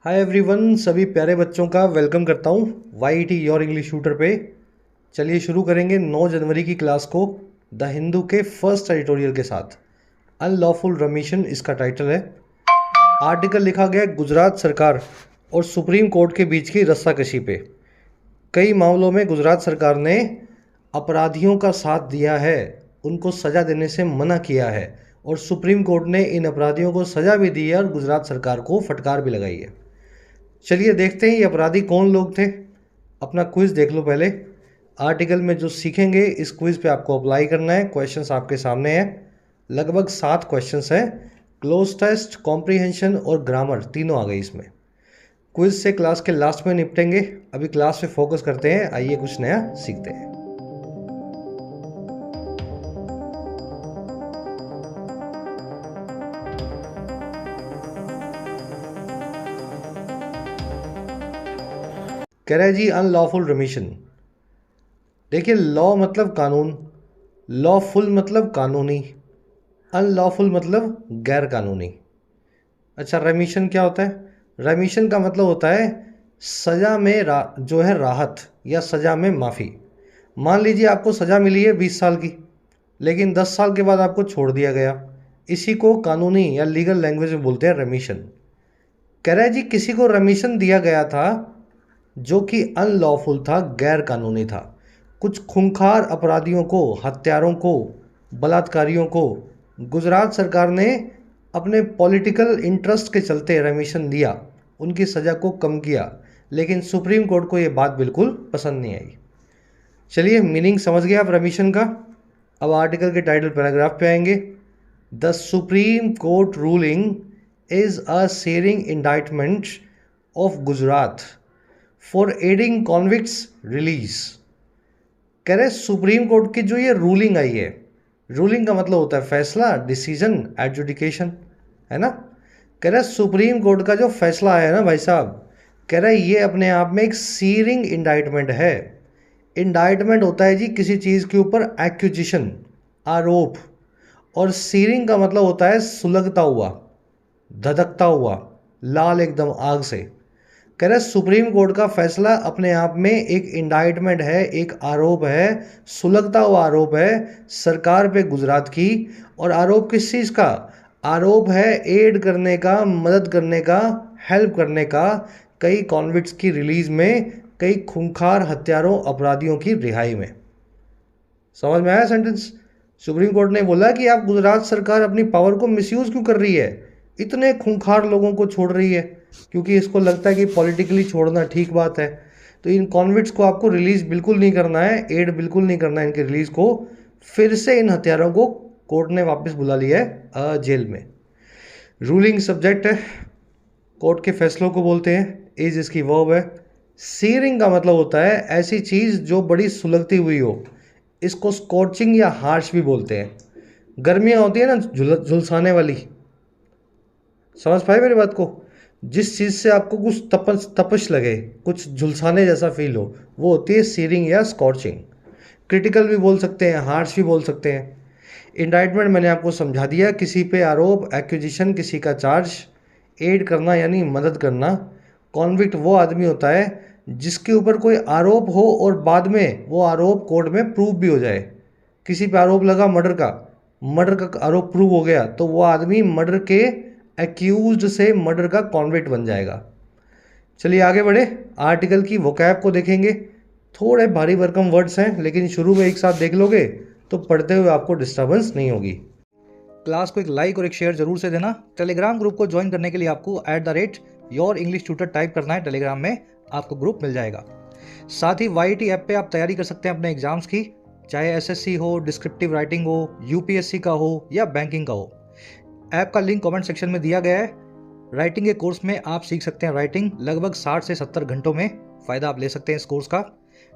Hi everyone, सभी प्यारे बच्चों का वेलकम करता हूँ YET योर इंग्लिश ट्यूटर पे। चलिए शुरू करेंगे 9 जनवरी की क्लास को द हिंदू के फर्स्ट एडिटोरियल के साथ। अनलॉफुल रमीशन इसका टाइटल है। आर्टिकल लिखा गया गुजरात सरकार और सुप्रीम कोर्ट के बीच की रस्साकशी पे। कई मामलों में गुजरात सरकार ने अपराधियों का साथ दिया है, उनको सज़ा देने से मना किया है और सुप्रीम कोर्ट ने इन अपराधियों को सज़ा भी दी है और गुजरात सरकार को फटकार भी लगाई है। चलिए देखते हैं ये अपराधी कौन लोग थे। अपना क्विज देख लो पहले। आर्टिकल में जो सीखेंगे इस क्विज पे आपको अप्लाई करना है। क्वेश्चंस आपके सामने हैं, लगभग 7 क्वेश्चंस हैं। क्लोज टेस्ट, कॉम्प्रीहेंशन और ग्रामर तीनों आ गई इसमें। क्विज से क्लास के लास्ट में निपटेंगे, अभी क्लास पे फोकस करते हैं। आइए कुछ नया सीखते हैं। कह रहा है जी अनलॉफुल रमीशन। देखिए, लॉ मतलब कानून, लॉफुल मतलब कानूनी, अनलॉफुल मतलब गैर कानूनी। अच्छा, रेमिशन क्या होता है? रेमिशन का मतलब होता है सज़ा में जो है राहत या सज़ा में माफ़ी। मान लीजिए आपको सज़ा मिली है 20 साल की, लेकिन 10 साल के बाद आपको छोड़ दिया गया। इसी को कानूनी या लीगल लैंग्वेज में बोलते हैं रेमिशन। कह रहा है जी किसी को रेमिशन दिया गया था जो कि अनलॉफुल था, गैर कानूनी था। कुछ खूंखार अपराधियों को, हत्यारों को, बलात्कारियों को गुजरात सरकार ने अपने पॉलिटिकल इंटरेस्ट के चलते रेमिशन दिया, उनकी सज़ा को कम किया, लेकिन सुप्रीम कोर्ट को ये बात बिल्कुल पसंद नहीं आई। चलिए, मीनिंग समझ गए आप रेमिशन का। अब आर्टिकल के टाइटल पैराग्राफ पे आएंगे। The Supreme court ruling is a Tsering indictment of Gujarat for adding convicts release. कह रहे सुप्रीम कोर्ट की जो ये रूलिंग आई है, रूलिंग का मतलब होता है फैसला, डिसीजन, एडजुडिकेशन, है ना। कह रहे सुप्रीम कोर्ट का जो फैसला आया है ना भाई साहब, कह रहे ये अपने आप में एक सीरिंग इंडाइटमेंट है। इंडाइटमेंट होता है जी किसी चीज़ के ऊपर एक्यूजिशन, आरोप, और सीरिंग का मतलब होता है सुलगता हुआ, धधकता हुआ, लाल एकदम आग से। कह रहे सुप्रीम कोर्ट का फैसला अपने आप में एक इंडाइटमेंट है, एक आरोप है, सुलगता हुआ आरोप है सरकार पे गुजरात की। और आरोप किस चीज़ का? आरोप है एड करने का, मदद करने का, हेल्प करने का कई कॉन्विक्ट्स की रिलीज में, कई खूंखार हत्यारों अपराधियों की रिहाई में। समझ में आया सेंटेंस? सुप्रीम कोर्ट ने बोला कि आप गुजरात सरकार अपनी पावर को मिसयूज़ क्यों कर रही है, इतने खूंखार लोगों को छोड़ रही है, क्योंकि इसको लगता है कि पॉलिटिकली छोड़ना ठीक बात है। तो इन कॉन्विक्ट्स को आपको रिलीज़ बिल्कुल नहीं करना है, एड बिल्कुल नहीं करना है इनके रिलीज़ को। फिर से इन हत्यारों को कोर्ट ने वापस बुला लिया है जेल में। रूलिंग सब्जेक्ट है, कोर्ट के फैसलों को बोलते हैं। इज इसकी वर्ब है। सीरिंग का मतलब होता है ऐसी चीज़ जो बड़ी सुलगती हुई हो, इसको स्कॉचिंग या हार्श भी बोलते हैं। गर्मियाँ होती है ना झुलसाने वाली, समझ पाए मेरी बात को? जिस चीज़ से आपको कुछ तपश लगे, कुछ झुलसाने जैसा फील हो, वो होती है सीरिंग या स्कॉचिंग। क्रिटिकल भी बोल सकते हैं, हार्श भी बोल सकते हैं। इंडाइटमेंट मैंने आपको समझा दिया, किसी पे आरोप, एक्यूजिशन किसी का चार्ज, एड करना यानी मदद करना। कॉन्विक्ट वो आदमी होता है जिसके ऊपर कोई आरोप हो और बाद में वो आरोप कोर्ट में प्रूव भी हो जाए। किसी पे आरोप लगा मर्डर का आरोप प्रूव हो गया, तो वो आदमी मर्डर के एक्यूज्ड से मर्डर का कॉन्विक्ट बन जाएगा। चलिए आगे बढ़े, आर्टिकल की वोकैब को देखेंगे। थोड़े भारी भरकम वर्ड्स हैं, लेकिन शुरू में एक साथ देख लोगे तो पढ़ते हुए आपको डिस्टर्बेंस नहीं होगी। क्लास को एक लाइक और एक शेयर जरूर से देना। टेलीग्राम ग्रुप को ज्वाइन करने के लिए आपको @योर इंग्लिश ट्यूटर टाइप करना है। टेलीग्राम में आपको ग्रुप मिल जाएगा। साथ ही YET ऐप पे आप तैयारी कर सकते हैं अपने एग्जाम्स की, चाहे SSC हो, डिस्क्रिप्टिव राइटिंग हो, UPSC का हो या बैंकिंग का हो। ऐप का लिंक कमेंट सेक्शन में दिया गया है। राइटिंग के कोर्स में आप सीख सकते हैं राइटिंग लगभग 60 से 70 घंटों में। फ़ायदा आप ले सकते हैं इस कोर्स का।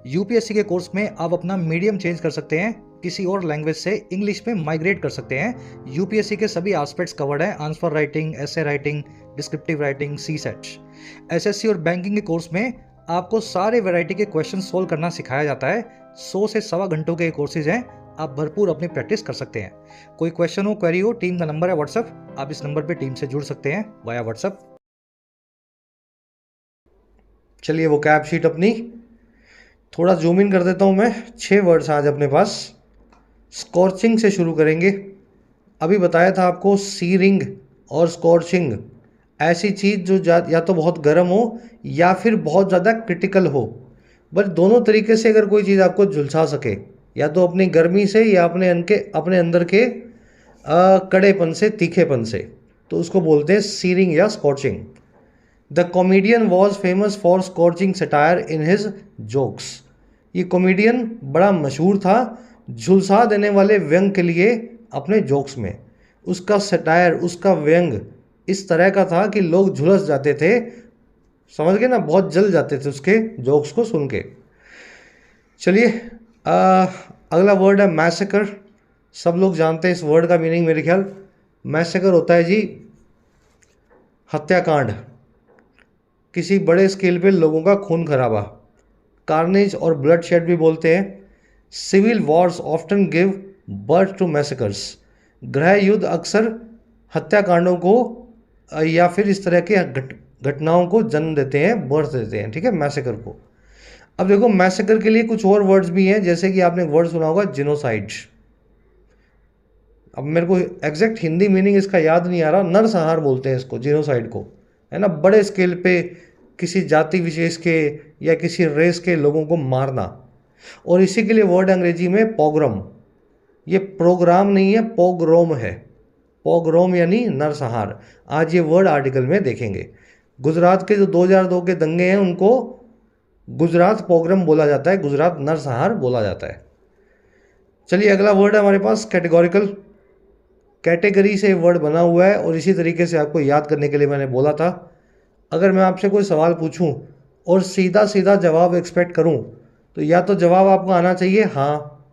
UPSC के कोर्स में आप अपना मीडियम चेंज कर सकते हैं, किसी और लैंग्वेज से इंग्लिश में माइग्रेट कर सकते हैं। UPSC के सभी एस्पेक्ट्स कवर्ड हैं, answer writing, essay writing, descriptive writing, CSAT। SSC और बैंकिंग के कोर्स में आपको सारे वैरायटी के क्वेश्चन सोल्व करना सिखाया जाता है। 100 से 1.25 घंटों के कोर्सेज हैं, आप भरपूर अपनी प्रैक्टिस कर सकते हैं। कोई क्वेश्चन हो, क्वेरी हो, टीम का नंबर है WhatsApp, आप इस नंबर पे टीम से जुड़ सकते हैं वाया WhatsApp। चलिए वो कैप शीट अपनी थोड़ा जूम इन कर देता हूँ मैं। 6 वर्ड्स आज अपने पास। स्कॉर्चिंग से शुरू करेंगे। अभी बताया था आपको सीरिंग और स्कॉर्चिंग ऐसी चीज़ जो या तो बहुत गर्म हो या फिर बहुत ज़्यादा क्रिटिकल हो। बस दोनों तरीके से अगर कोई चीज़ आपको झुलसा सके, या तो अपनी गर्मी से या अपने अंदर के कड़ेपन से, तीखेपन से, तो उसको बोलते हैं सीरिंग या scorching. The comedian was famous for scorching satire in his jokes. ये कॉमेडियन बड़ा मशहूर था झुलसा देने वाले व्यंग के लिए अपने जोक्स में। उसका सटायर, उसका व्यंग इस तरह का था कि लोग झुलस जाते थे, समझ गए ना, बहुत जल जाते थे उसके जोक्स को सुन के। चलिए अगला वर्ड है मैसेकर। सब लोग जानते हैं इस वर्ड का मीनिंग मेरे ख्याल। मैसेकर होता है जी हत्याकांड, किसी बड़े स्केल पे लोगों का खून खराबा। कार्नेज और ब्लड शेड भी बोलते हैं। Civil wars often give birth to massacres. गृह युद्ध अक्सर हत्याकांडों को या फिर इस तरह के घटनाओं को जन्म देते हैं, बर्थ देते हैं, ठीक है, मैसेकर को। अब देखो मैसेकर के लिए कुछ और वर्ड्स भी हैं, जैसे कि आपने एक वर्ड सुना होगा जिनोसाइड। अब मेरे को एग्जैक्ट हिंदी मीनिंग इसका याद नहीं आ रहा। नरसंहार बोलते हैं इसको, जिनोसाइड को, है ना। बड़े स्केल पे किसी जाति विशेष के या किसी रेस के लोगों को मारना। और इसी के लिए वर्ड अंग्रेजी में पोग्राम। ये प्रोग्राम नहीं है, पोग्रोम है। पोग्रोम यानी नरसंहार। आज ये वर्ड आर्टिकल में देखेंगे। गुजरात के जो 2002 के दंगे हैं उनको गुजरात पोग्राम बोला जाता है, गुजरात नरसंहार बोला जाता है। चलिए अगला वर्ड है हमारे पास कैटेगोरिकल। कैटेगरी से वर्ड बना हुआ है और इसी तरीके से आपको याद करने के लिए मैंने बोला था। अगर मैं आपसे कोई सवाल पूछूं और सीधा सीधा जवाब एक्सपेक्ट करूं, तो या तो जवाब आपको आना चाहिए हाँ,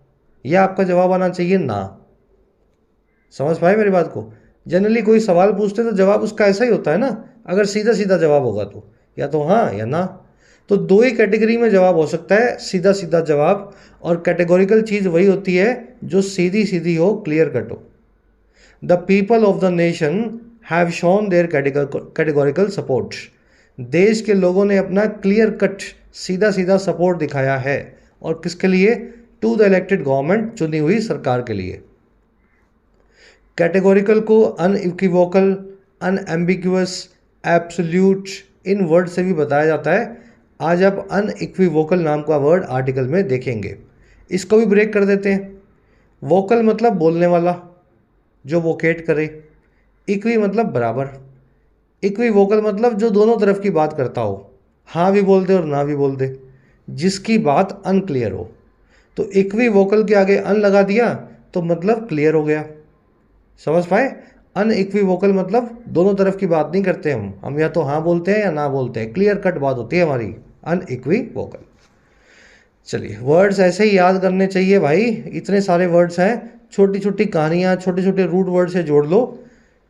या आपका जवाब आना चाहिए ना। समझ पाए मेरी बात को। जनरली कोई सवाल पूछते तो जवाब उसका ऐसा ही होता है ना, अगर सीधा सीधा जवाब होगा तो या तो हाँ या ना। तो दो ही कैटेगरी में जवाब हो सकता है, सीधा सीधा जवाब, और कैटेगोरिकल चीज़ वही होती है जो सीधी सीधी हो, क्लियर कट हो। The people of the nation have shown their categorical support. देश के लोगों ने अपना क्लियर कट, सीधा सीधा सपोर्ट दिखाया है। और किसके लिए? टू द इलेक्टेड गवर्नमेंट, चुनी हुई सरकार के लिए। कैटेगोरिकल को अनइक्विवोकल, अनएम्बिग्युअस, एब्सोल्यूट इन वर्ड से भी बताया जाता है। आज आप अनइक्विवोकल नाम का वर्ड आर्टिकल में देखेंगे। इसको भी ब्रेक कर देते हैं। वोकल मतलब बोलने वाला, जो वोकेट करे। इक्वी मतलब बराबर। इक्विवोकल मतलब जो दोनों तरफ की बात करता हो, हाँ भी बोल दे और ना भी बोल दे, जिसकी बात अनक्लियर हो। तो इक्विवोकल के आगे अन लगा दिया तो मतलब क्लियर हो गया। समझ पाए? अनइक्विवोकल मतलब दोनों तरफ की बात नहीं करते हम या तो हाँ बोलते हैं या ना बोलते हैं, क्लियर कट बात होती है हमारी, अनइक्विवोकल। चलिए वर्ड्स ऐसे ही याद करने चाहिए भाई, इतने सारे वर्ड्स हैं। छोटी छोटी कहानियाँ, छोटे छोटे रूट वर्ड से जोड़ लो।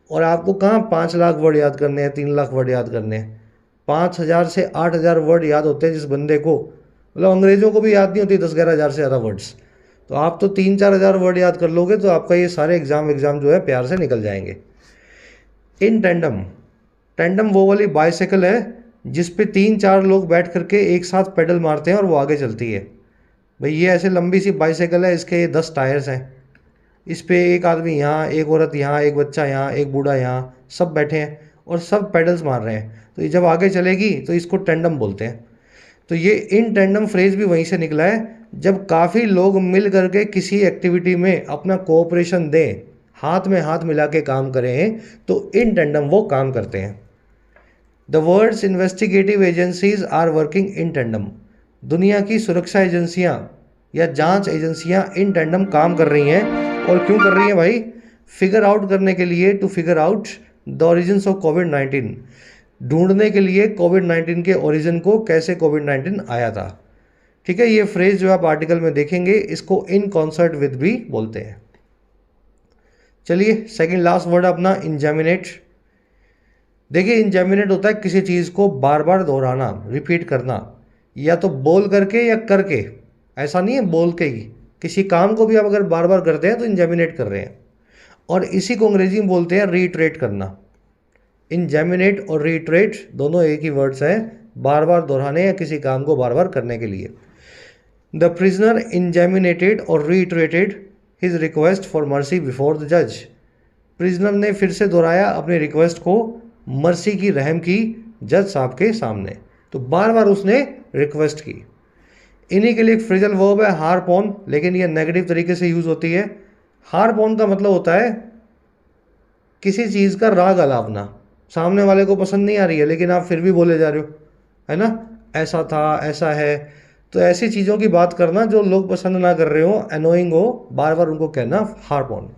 और आपको कहाँ 5 लाख वर्ड याद करने हैं, 3 लाख वर्ड याद करने हैं? 5,000 से 8,000 वर्ड याद होते हैं जिस बंदे को, मतलब अंग्रेजों को भी याद नहीं होती 10-11 हज़ार से ज़्यादा वर्ड्स। तो आप तो 3-4 हज़ार वर्ड याद कर लोगे तो आपका ये सारे एग्ज़ाम जो है प्यार से निकल जाएंगे। इन टेंडम, टेंडम वो वाली बाइसाइकिल है जिस पे 3-4 लोग बैठ करके एक साथ पेडल मारते हैं और वो आगे चलती है। भाई ये ऐसे लंबी सी बाइसाइकिल है, इसके 10 टायर्स हैं। इस पे एक आदमी यहाँ, एक औरत यहाँ, एक बच्चा यहाँ, एक बूढ़ा यहाँ, सब बैठे हैं और सब पेडल्स मार रहे हैं। तो ये जब आगे चलेगी तो इसको टेंडम बोलते हैं। तो ये इन टेंडम फ्रेज भी वहीं से निकला है, जब काफ़ी लोग मिल करके किसी एक्टिविटी में अपना कोऑपरेशन दें, हाथ में हाथ मिला के काम करें, तो इन टेंडम वो काम करते हैं। The world's investigative agencies are working in tandem. दुनिया की सुरक्षा एजेंसियां या जांच एजेंसियां इन टेंडम काम कर रही हैं। और क्यों कर रही हैं भाई? फिगर आउट करने के लिए, to figure out the origins of कोविड-19, ढूंढने के लिए कोविड-19 के ओरिजिन को, कैसे कोविड-19 आया था। ठीक है, ये फ्रेज जो आप आर्टिकल में देखेंगे इसको इन कॉन्सर्ट विद भी बोलते हैं। चलिए सेकंड लास्ट वर्ड अपना इंजैमिनेट। देखिए इंजैमिनेट होता है किसी चीज़ को बार बार दोहराना, रिपीट करना, या तो बोल करके या करके। ऐसा नहीं है बोल के ही, किसी काम को भी आप अगर बार बार करते हैं तो इंजैमिनेट कर रहे हैं। और इसी को अंग्रेजी में बोलते हैं रीट्रेट करना। इंजेमिनेट और रीट्रेट दोनों एक ही वर्ड्स हैं, बार बार दोहराने या किसी काम को बार बार करने के लिए। द प्रिजनर इंजेमिनेटेड और retreated his request for mercy before the जज। प्रिजनर ने फिर से दोहराया अपनी रिक्वेस्ट को, मर्सी की, रहम की, जज साहब के सामने। तो बार बार उसने रिक्वेस्ट की। इन्हीं के लिए एक फ्रेजल वर्ब है हार्प ऑन, लेकिन ये नेगेटिव तरीके से यूज होती है। हार्प ऑन का मतलब होता है किसी चीज़ का राग अलापना, सामने वाले को पसंद नहीं आ रही है लेकिन आप फिर भी बोले जा रहे हो, है ना, ऐसा था, ऐसा है। तो ऐसी चीज़ों की बात करना जो लोग पसंद ना कर रहे हो, एनोइंग हो, बार बार उनको कहना हार्प ऑन।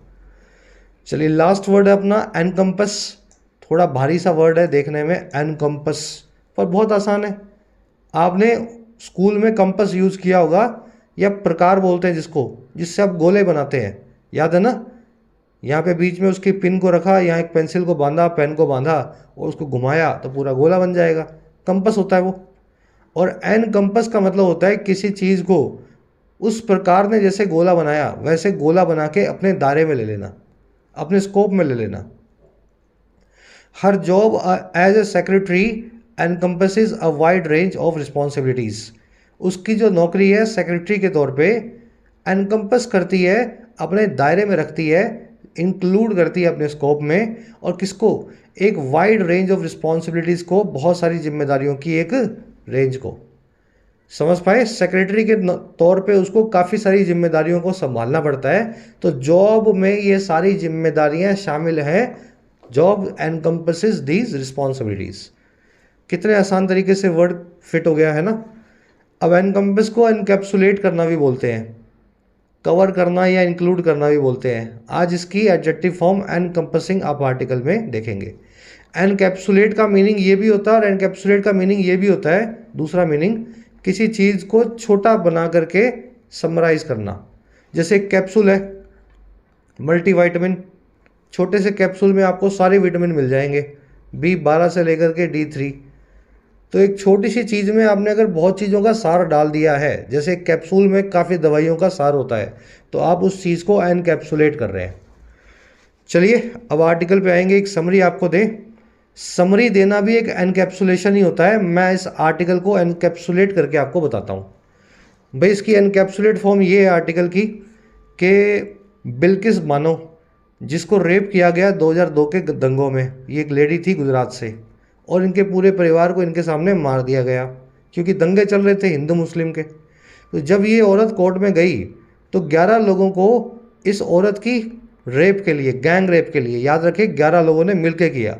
चलिए लास्ट वर्ड है अपना एनकम्पस। थोड़ा भारी सा वर्ड है देखने में, एनकम्पस, पर बहुत आसान है। आपने स्कूल में कंपस यूज़ किया होगा, या प्रकार बोलते हैं जिसको, जिससे आप गोले बनाते हैं, याद है ना। यहाँ पे बीच में उसकी पिन को रखा, यहाँ एक पेंसिल को बांधा, पेन को बांधा और उसको घुमाया तो पूरा गोला बन जाएगा, कंपस होता है वो। और एन कंपस का मतलब होता है किसी चीज़ को उस प्रकार ने जैसे गोला बनाया वैसे गोला बना के अपने दायरे में ले लेना, अपने स्कोप में ले लेना। हर job as a secretary encompasses a wide range of responsibilities. उसकी जो नौकरी है सेक्रेटरी के तौर पे एनकम्पस करती है, अपने दायरे में रखती है, इंक्लूड करती है अपने स्कोप में, और किसको, एक वाइड रेंज ऑफ रिस्पॉन्सिबिलिटीज़ को, बहुत सारी जिम्मेदारियों की एक रेंज को। समझ पाए, सेक्रेटरी के तौर पे उसको काफ़ी सारी जिम्मेदारियों को संभालना पड़ता है। तो जॉब में ये सारी जिम्मेदारियां शामिल हैं। Job encompasses these responsibilities. कितने आसान तरीके से वर्ड फिट हो गया है ना। अब एनकम्पस को एनकैप्सुलेट करना भी बोलते हैं, कवर करना या इंक्लूड करना भी बोलते हैं। आज इसकी एडजेक्टिव फॉर्म एनकम्पसिंग आप आर्टिकल में देखेंगे। एनकैप्सुलेट का मीनिंग ये भी होता है और एनकैप्सुलेट का मीनिंग ये भी होता है, दूसरा मीनिंग, किसी चीज़ को छोटा बना करके समराइज करना। जैसे कैप्सूल है मल्टीविटामिन, छोटे से कैप्सूल में आपको सारे विटामिन मिल जाएंगे, B12 से लेकर के D3। तो एक छोटी सी चीज़ में आपने अगर बहुत चीज़ों का सार डाल दिया है, जैसे कैप्सूल में काफ़ी दवाइयों का सार होता है, तो आप उस चीज़ को एनकैप्सुलेट कर रहे हैं। चलिए अब आर्टिकल पे आएंगे, एक समरी आपको दें। समरी देना भी एक एनकैप्सुलेशन ही होता है। मैं इस आर्टिकल को एनकैप्सुलेट करके आपको बताता हूँ। भाई इसकी एनकैप्सुलेट फॉर्म ये है आर्टिकल की कि बिल्किस बानो, जिसको रेप किया गया 2002 के दंगों में, ये एक लेडी थी गुजरात से, और इनके पूरे परिवार को इनके सामने मार दिया गया क्योंकि दंगे चल रहे थे हिंदू मुस्लिम के। तो जब ये औरत कोर्ट में गई तो 11 लोगों को इस औरत की रेप के लिए, गैंग रेप के लिए, याद रखें 11 लोगों ने मिलकर किया,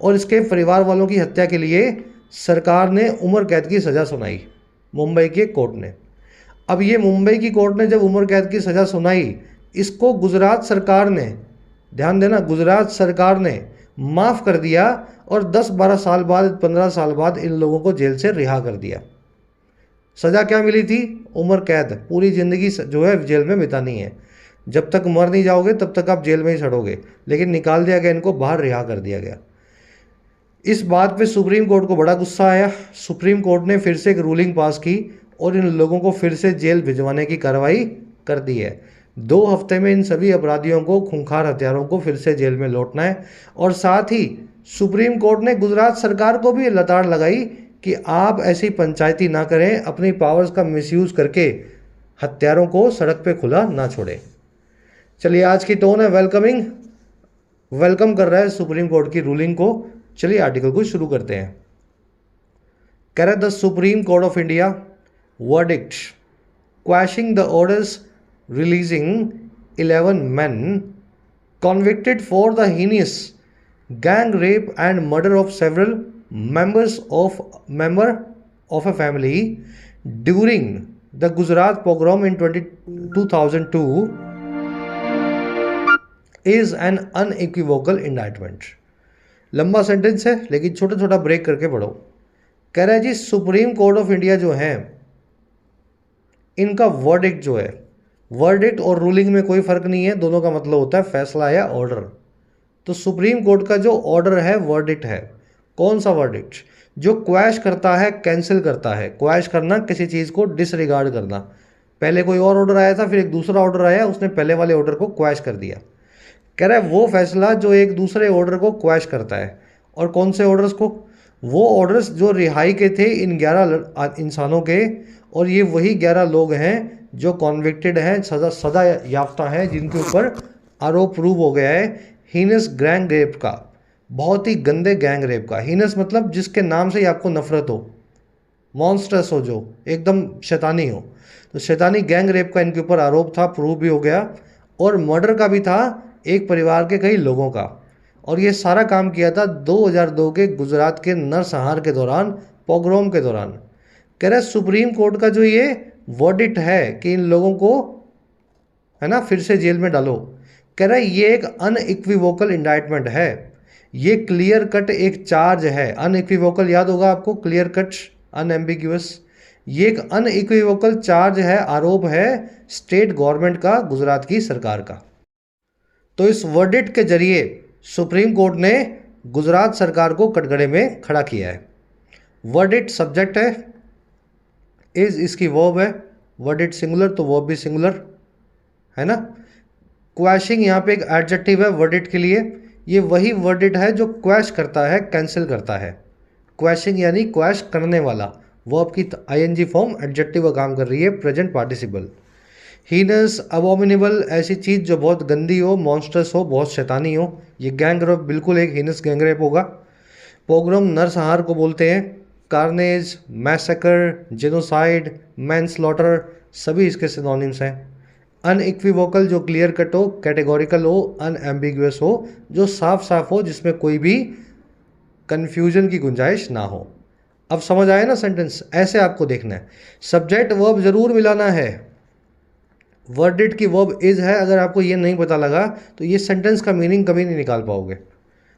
और इसके परिवार वालों की हत्या के लिए सरकार ने उम्र कैद की सज़ा सुनाई, मुंबई के कोर्ट ने। अब ये मुंबई की कोर्ट ने जब उम्र कैद की सज़ा सुनाई, इसको गुजरात सरकार ने, ध्यान देना, गुजरात सरकार ने माफ़ कर दिया और 10-12 साल बाद, 15 साल बाद इन लोगों को जेल से रिहा कर दिया। सज़ा क्या मिली थी? उम्र कैद, पूरी ज़िंदगी जो है जेल में बितानी है, जब तक मर नहीं जाओगे तब तक आप जेल में ही सड़ोगे। लेकिन निकाल दिया गया, इनको बाहर रिहा कर दिया गया। इस बात पे सुप्रीम कोर्ट को बड़ा गुस्सा आया। सुप्रीम कोर्ट ने फिर से एक रूलिंग पास की और इन लोगों को फिर से जेल भिजवाने की कार्रवाई कर दी है। 2 हफ्ते में इन सभी अपराधियों को, खूंखार हत्यारों को फिर से जेल में लौटना है। और साथ ही सुप्रीम कोर्ट ने गुजरात सरकार को भी लताड़ लगाई कि आप ऐसी पंचायती ना करें, अपनी पावर्स का मिसयूज़ करके हत्यारों को सड़क पे खुला ना छोड़ें। चलिए आज की टोन है वेलकमिंग, वेलकम कर रहा है सुप्रीम कोर्ट की रूलिंग को। चलिए आर्टिकल को शुरू करते हैं। कह रहा the Supreme Court of India verdict quashing the orders releasing 11 men convicted for the heinous gang rape and murder of several members of a family during the Gujarat pogrom in 2002 is an unequivocal indictment। लंबा sentence है लेकिन छोटा छोटा break करके पढ़ो। कह रहा है जी सुप्रीम कोर्ट ऑफ इंडिया जो है, इनका वर्डिक्ट जो है, वर्डिक्ट और रूलिंग में कोई फर्क नहीं है, दोनों का मतलब होता है फैसला या ऑर्डर। तो सुप्रीम कोर्ट का जो ऑर्डर है वर्डिक्ट है। कौन सा वर्डिक्ट? जो क्वैश करता है, कैंसिल करता है। क्वैश करना, किसी चीज़ को डिसरिगार्ड करना। पहले कोई और ऑर्डर आया था, फिर एक दूसरा ऑर्डर आया, उसने पहले वाले ऑर्डर को क्वैश कर दिया। कह रहा है वो फैसला जो एक दूसरे ऑर्डर को क्वैश करता है, और कौन से ऑर्डर्स को? वो ऑर्डर्स जो रिहाई के थे इन 11 इंसानों के, और ये वही 11 लोग हैं जो कॉन्विक्टेड हैं, सजा याफ्ता हैं, जिनके ऊपर आरोप प्रूव हो गया है हीनस गैंग रेप का, बहुत ही गंदे गैंग रेप का। हीनस मतलब जिसके नाम से ही आपको नफरत हो, मॉन्स्टर्स हो, जो एकदम शैतानी हो। तो शैतानी गैंग रेप का इनके ऊपर आरोप था, प्रूव भी हो गया, और मर्डर का भी था एक परिवार के कई लोगों का। और ये सारा काम किया था 2002 के गुजरात के नरसंहार के दौरान, पोग्रोम के दौरान। कह रहे सुप्रीम कोर्ट का जो ये वर्डिक्ट है कि इन लोगों को, है ना, फिर से जेल में डालो, कह रहा है ये एक अनइक्विवोकल इंडाइटमेंट है, ये क्लियर कट एक चार्ज है। अनइक्विवोकल याद होगा आपको, क्लियर कट, अनएम्बिग्यूअस। ये एक अनइक्विवोकल चार्ज है, आरोप है स्टेट गवर्नमेंट का, गुजरात की सरकार का। तो इस वर्डिक्ट के जरिए सुप्रीम कोर्ट ने गुजरात सरकार को कटघरे में खड़ा किया है। वर्डिक्ट सब्जेक्ट है, इज इसकी वर्ब है, वर्डिक्ट सिंगुलर तो वर्ब भी सिंगुलर, है ना। क्वैशिंग यहाँ पे एक एडजेक्टिव है वर्डिक्ट के लिए, ये वही वर्डिक्ट है जो क्वैश करता है, कैंसिल करता है। क्वैशिंग यानी क्वैश करने वाला, वर्ब की आईएनजी फॉर्म एडजेक्टिव का काम कर रही है, प्रेजेंट पार्टिसिपल। हीनस, अबोमिनेबल, ऐसी चीज़ जो बहुत गंदी हो, मॉन्स्टर्स हो, बहुत शैतानी हो, ये गैंग रेप बिल्कुल एक हीनस गैंग रेप होगा। पोग्राम नरसंहार को बोलते हैं। कार्नेज, मैसेकर, जेनोसाइड, मैनस्लॉटर, सभी इसके सिनोनिम्स हैं। अनइक्विवोकल जो क्लियर कट हो, कैटेगोरिकल हो, अनएम्बिगुअस हो, जो साफ साफ हो, जिसमें कोई भी कन्फ्यूजन की गुंजाइश ना हो। अब समझ आया ना सेंटेंस? ऐसे आपको देखना है। सब्जेक्ट वर्ब जरूर मिलाना है, वर्डिक्ट की वर्ब इज है। अगर आपको ये नहीं पता लगा तो ये सेंटेंस का मीनिंग कभी नहीं निकाल पाओगे।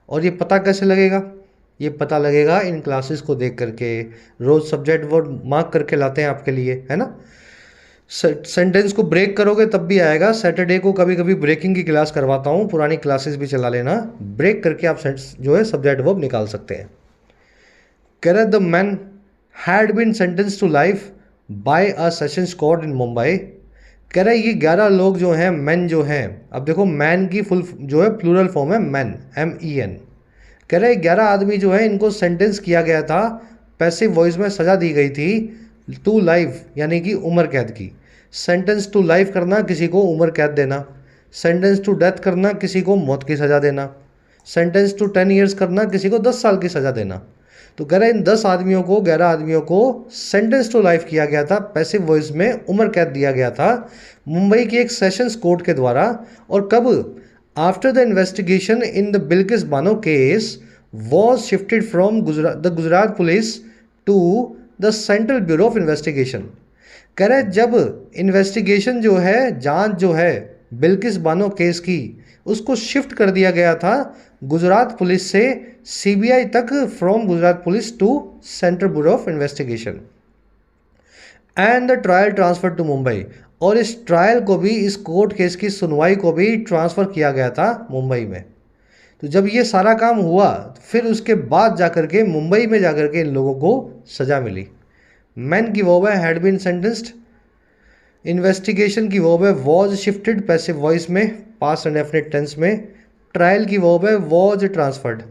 और ये पता कैसे लगेगा? ये पता लगेगा इन क्लासेस को देख करके, रोज सब्जेक्ट वर्ब मार्क करके लाते हैं आपके लिए, है ना। सेंटेंस को ब्रेक करोगे तब भी आएगा। सैटरडे को कभी कभी ब्रेकिंग की क्लास करवाता हूँ, पुरानी क्लासेस भी चला लेना, ब्रेक करके आप जो है सब्जेक्ट वर्ब निकाल सकते हैं। कह रहे the man had been sentence to life by a sessions court in Mumbai. कह रहे ये 11 लोग जो हैं, मैन जो हैं, अब देखो मैन की फुल जो है प्लूरल फॉर्म है मैन, MEN। कह रहे 11 आदमी जो है इनको सेंटेंस किया गया था, पैसिव वॉइस में सजा दी गई थी टू लाइफ, यानी कि उम्र कैद की। सेंटेंस टू लाइफ करना किसी को उम्र कैद देना, सेंटेंस टू डेथ करना किसी को मौत की सज़ा देना, सेंटेंस टू 10 ईयर्स करना किसी को 10 साल की सज़ा देना। तो कह रहे इन 10 आदमियों को, 11 आदमियों को सेंटेंस टू लाइफ किया गया था, पैसिव वॉइस में उम्र कैद दिया गया था मुंबई की एक सेशंस कोर्ट के द्वारा। और कब? After the investigation in the Bilkis Bano case was shifted from the Gujarat police to the Central Bureau of Investigation. कह रहे जब इन्वेस्टिगेशन जो है, जांच जो है बिल्किस बानो केस की, उसको शिफ्ट कर दिया गया था गुजरात पुलिस से CBI तक, from Gujarat police to Central Bureau of Investigation, and the trial transfer to Mumbai. और इस ट्रायल को भी, इस कोर्ट केस की सुनवाई को भी ट्रांसफ़र किया गया था मुंबई में। तो जब ये सारा काम हुआ, फिर उसके बाद जाकर के मुंबई में जाकर के इन लोगों को सज़ा मिली। मैन की वर्ब है हैड बीन सेंटेंस्ड, इन्वेस्टिगेशन की वर्ब है वॉज शिफ्टेड पैसिव वॉइस में, पास्ट इंडेफिनिट टेंस में, ट्रायल की वर्ब है वॉज ट्रांसफर्ड।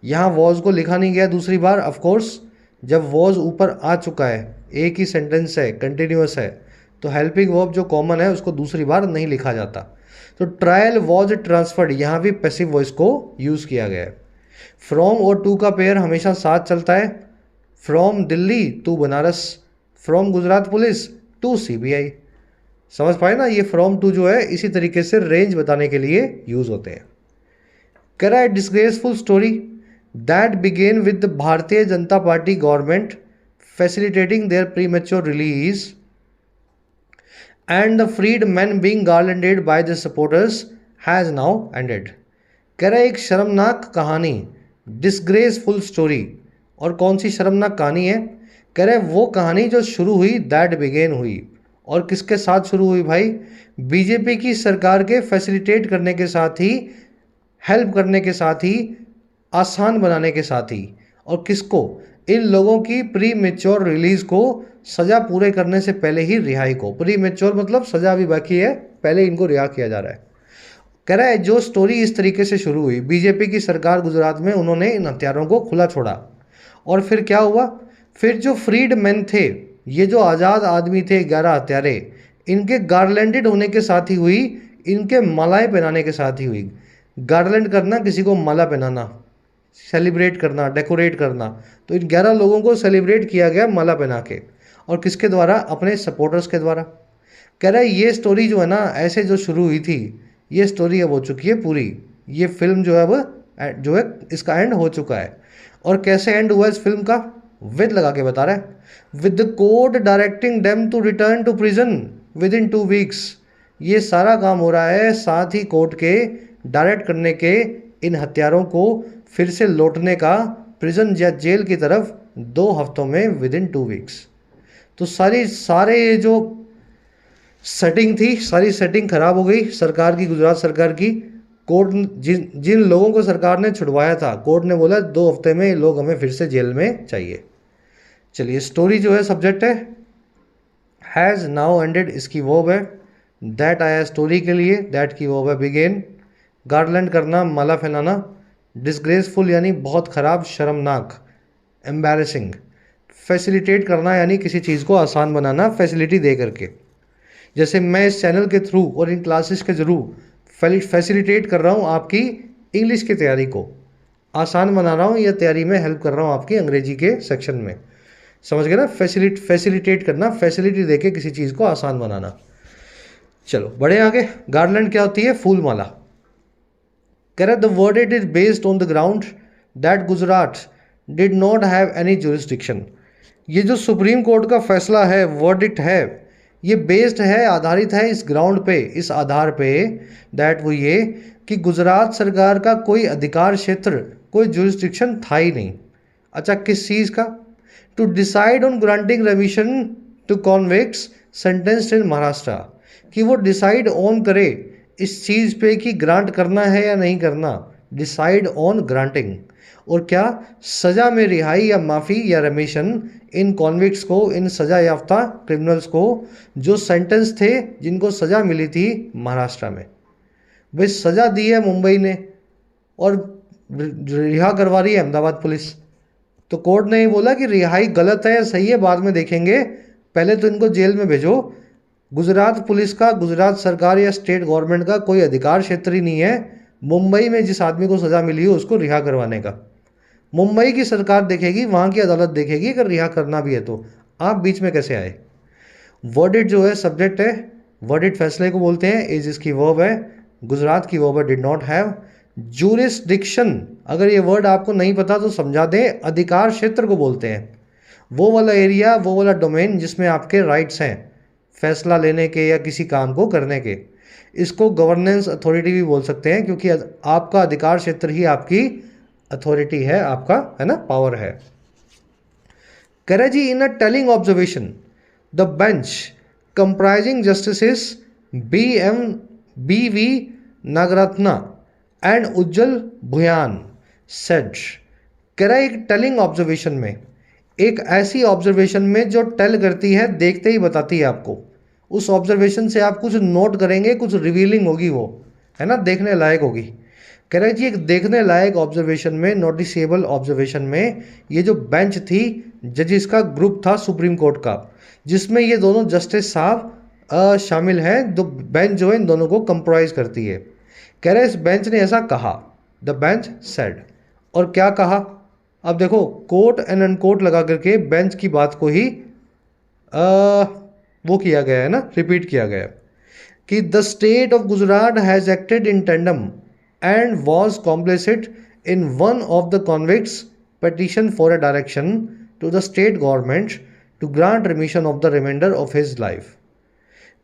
यहाँ वॉज को लिखा नहीं गया दूसरी बार, ऑफ कोर्स जब वॉज ऊपर आ चुका है, एक ही सेंटेंस है, कंटिन्यूअस है, तो हेल्पिंग वर्ब जो कॉमन है उसको दूसरी बार नहीं लिखा जाता। तो ट्रायल वॉज ट्रांसफर्ड, यहाँ भी पैसिव वॉइस को यूज़ किया गया है। फ्रॉम और टू का पेयर हमेशा साथ चलता है, from Delhi to Banaras, from Gujarat police to CBI। समझ पाए ना? ये फ्रॉम टू जो है इसी तरीके से रेंज बताने के लिए यूज़ होते हैं। कह रहा है disgraceful story that began with the Bharatiya Janata Party government facilitating their premature release and the freed man being garlanded by the supporters has now ended. कह रहा है एक शर्मनाक कहानी, डिसग्रेसफुल स्टोरी। और कौन सी शर्मनाक कहानी है? कह रहे वो कहानी जो शुरू हुई, दैट बिगेन हुई, और किसके साथ शुरू हुई भाई? बीजेपी की सरकार के फैसिलिटेट करने के साथ ही, हेल्प करने के साथ ही, आसान बनाने के साथ ही। और किसको? इन लोगों की प्री मेच्योर रिलीज को, सज़ा पूरे करने से पहले ही रिहाई को। प्री मेच्योर मतलब सज़ा अभी बाकी है, पहले इनको रिहा किया जा रहा है। कह रहा है जो स्टोरी इस तरीके से शुरू हुई, बीजेपी की सरकार गुजरात में, उन्होंने इन हत्यारों को खुला छोड़ा और फिर क्या हुआ, फिर जो फ्रीड मैन थे, ये जो आज़ाद आदमी थे 11 हत्यारे, इनके गार्लैंडेड होने के साथ ही हुई, इनके मालाएं पहनाने के साथ ही हुई। गार्लैंड करना, किसी को माला पहनाना, सेलिब्रेट करना, डेकोरेट करना, तो इन 11 लोगों को सेलिब्रेट किया गया माला पहना के, और किसके द्वारा, अपने सपोर्टर्स के द्वारा। कह रहा है ये स्टोरी जो है ना, ऐसे जो शुरू हुई थी, ये स्टोरी अब हो चुकी है पूरी। ये फिल्म जो है अब जो है इसका एंड हो चुका है। और कैसे एंड हुआ इस फिल्म का, विद लगा के बता रहा है, with the court directing them to return to prison with in 2 weeks. ये सारा काम हो रहा है साथ ही कोर्ट के डायरेक्ट करने के, इन हत्यारों को फिर से लौटने का प्रिजन या जेल की तरफ 2 हफ्तों में, विद इन 2 वीक्स। तो सारे ये जो सेटिंग थी, सारी सेटिंग खराब हो गई सरकार की, गुजरात सरकार की। कोर्ट जिन जिन लोगों को सरकार ने छुड़वाया था, कोर्ट ने बोला 2 हफ्ते में ये लोग हमें फिर से जेल में चाहिए। चलिए, स्टोरी जो है सब्जेक्ट है, हैज़ नाउ एंडेड, इसकी वर्ब है, दैट आया स्टोरी के लिए, दैट की वर्ब है बिगेन। गार्लैंड करना, माला फैलाना। डिसग्रेसफुल यानी बहुत ख़राब, शर्मनाक, एम्बैरेसिंग। फैसिलिटेट करना यानी किसी चीज़ को आसान बनाना, फैसिलिटी दे करके। जैसे मैं इस चैनल के थ्रू और इन क्लासेस के थ्रू फैसिलिटेट कर रहा हूँ आपकी इंग्लिश की तैयारी को, आसान बना रहा हूँ, या तैयारी में हेल्प कर रहा हूँ आपकी अंग्रेजी के सेक्शन में। समझ गए ना, फैसिलिटेट करना, फैसिलिटी देके किसी चीज़ को आसान बनाना। चलो बढ़े आगे। गार्लैंड क्या होती है, फूल माला। कह रहा the verdict is based on the ground that Gujarat did not have any jurisdiction. ये जो सुप्रीम कोर्ट का फैसला है, वर्डिक्ट है, ये बेस्ड है, आधारित है इस ग्राउंड पे, इस आधार पे, दैट वो ये कि गुजरात सरकार का कोई अधिकार क्षेत्र, कोई जुरिस्डिक्शन था ही नहीं। अच्छा, किस चीज़ का, to decide on granting remission to convicts sentenced in Maharashtra, कि वो डिसाइड ऑन करे इस चीज़ पे कि ग्रांट करना है या नहीं करना, डिसाइड ऑन ग्रांटिंग। और क्या, सज़ा में रिहाई या माफ़ी या रेमिशन इन कॉन्विक्ट्स को, इन सज़ा याफ्ता क्रिमिनल्स को जो सेंटेंस थे, जिनको सज़ा मिली थी महाराष्ट्र में। भाई सज़ा दी है मुंबई ने और रिहा करवा रही है अहमदाबाद पुलिस, तो कोर्ट ने ये बोला कि रिहाई गलत है या सही है बाद में देखेंगे, पहले तो इनको जेल में भेजो। गुजरात पुलिस का, गुजरात सरकार या स्टेट गवर्नमेंट का कोई अधिकार क्षेत्र ही नहीं है मुंबई में जिस आदमी को सज़ा मिली हो उसको रिहा करवाने का। मुंबई की सरकार देखेगी, वहाँ की अदालत देखेगी, अगर रिहा करना भी है तो आप बीच में कैसे आए। वर्डिक्ट जो है सब्जेक्ट है, वर्डिक्ट फैसले को बोलते हैं, एज इसकी वर्ब है, गुजरात की वर्ब है डिड नॉट हैव। जूरिस्डिक्शन, अगर ये वर्ड आपको नहीं पता तो समझा दें, अधिकार क्षेत्र को बोलते हैं, वो वाला एरिया, वो वाला डोमेन जिसमें आपके राइट्स हैं फैसला लेने के या किसी काम को करने के। इसको गवर्नेंस अथॉरिटी भी बोल सकते हैं, क्योंकि आपका अधिकार क्षेत्र ही आपकी अथॉरिटी है, आपका है ना, पावर है। कह रहे जी, in a telling observation the bench comprising justices B V Nagarathna and Ujjal Bhuyan said. कह रहा है एक टेलिंग ऑब्जर्वेशन में, एक ऐसी ऑब्जर्वेशन में जो टेल करती है, देखते ही बताती है आपको, उस ऑब्जर्वेशन से आप कुछ नोट करेंगे, कुछ रिवीलिंग होगी, वो है ना, देखने लायक होगी। कह रहे जी एक देखने लायक ऑब्जर्वेशन में, नोटिसेबल ऑब्जर्वेशन में, ये जो बेंच थी, जजेस का ग्रुप था सुप्रीम कोर्ट का, जिसमें ये दोनों जस्टिस साहब शामिल हैं, दो बेंच जो है इन दोनों को कंप्राइज करती है। कह रहे इस बेंच ने ऐसा कहा, द बेंच सेड, और क्या कहा, अब देखो कोट एंड अनकोट लगा करके बेंच की बात को ही वो किया गया है ना, रिपीट किया गया कि the state of Gujarat has acted in tandem and was complicit in one of the convicts petition for a direction to the state government to grant remission of the remainder of his life।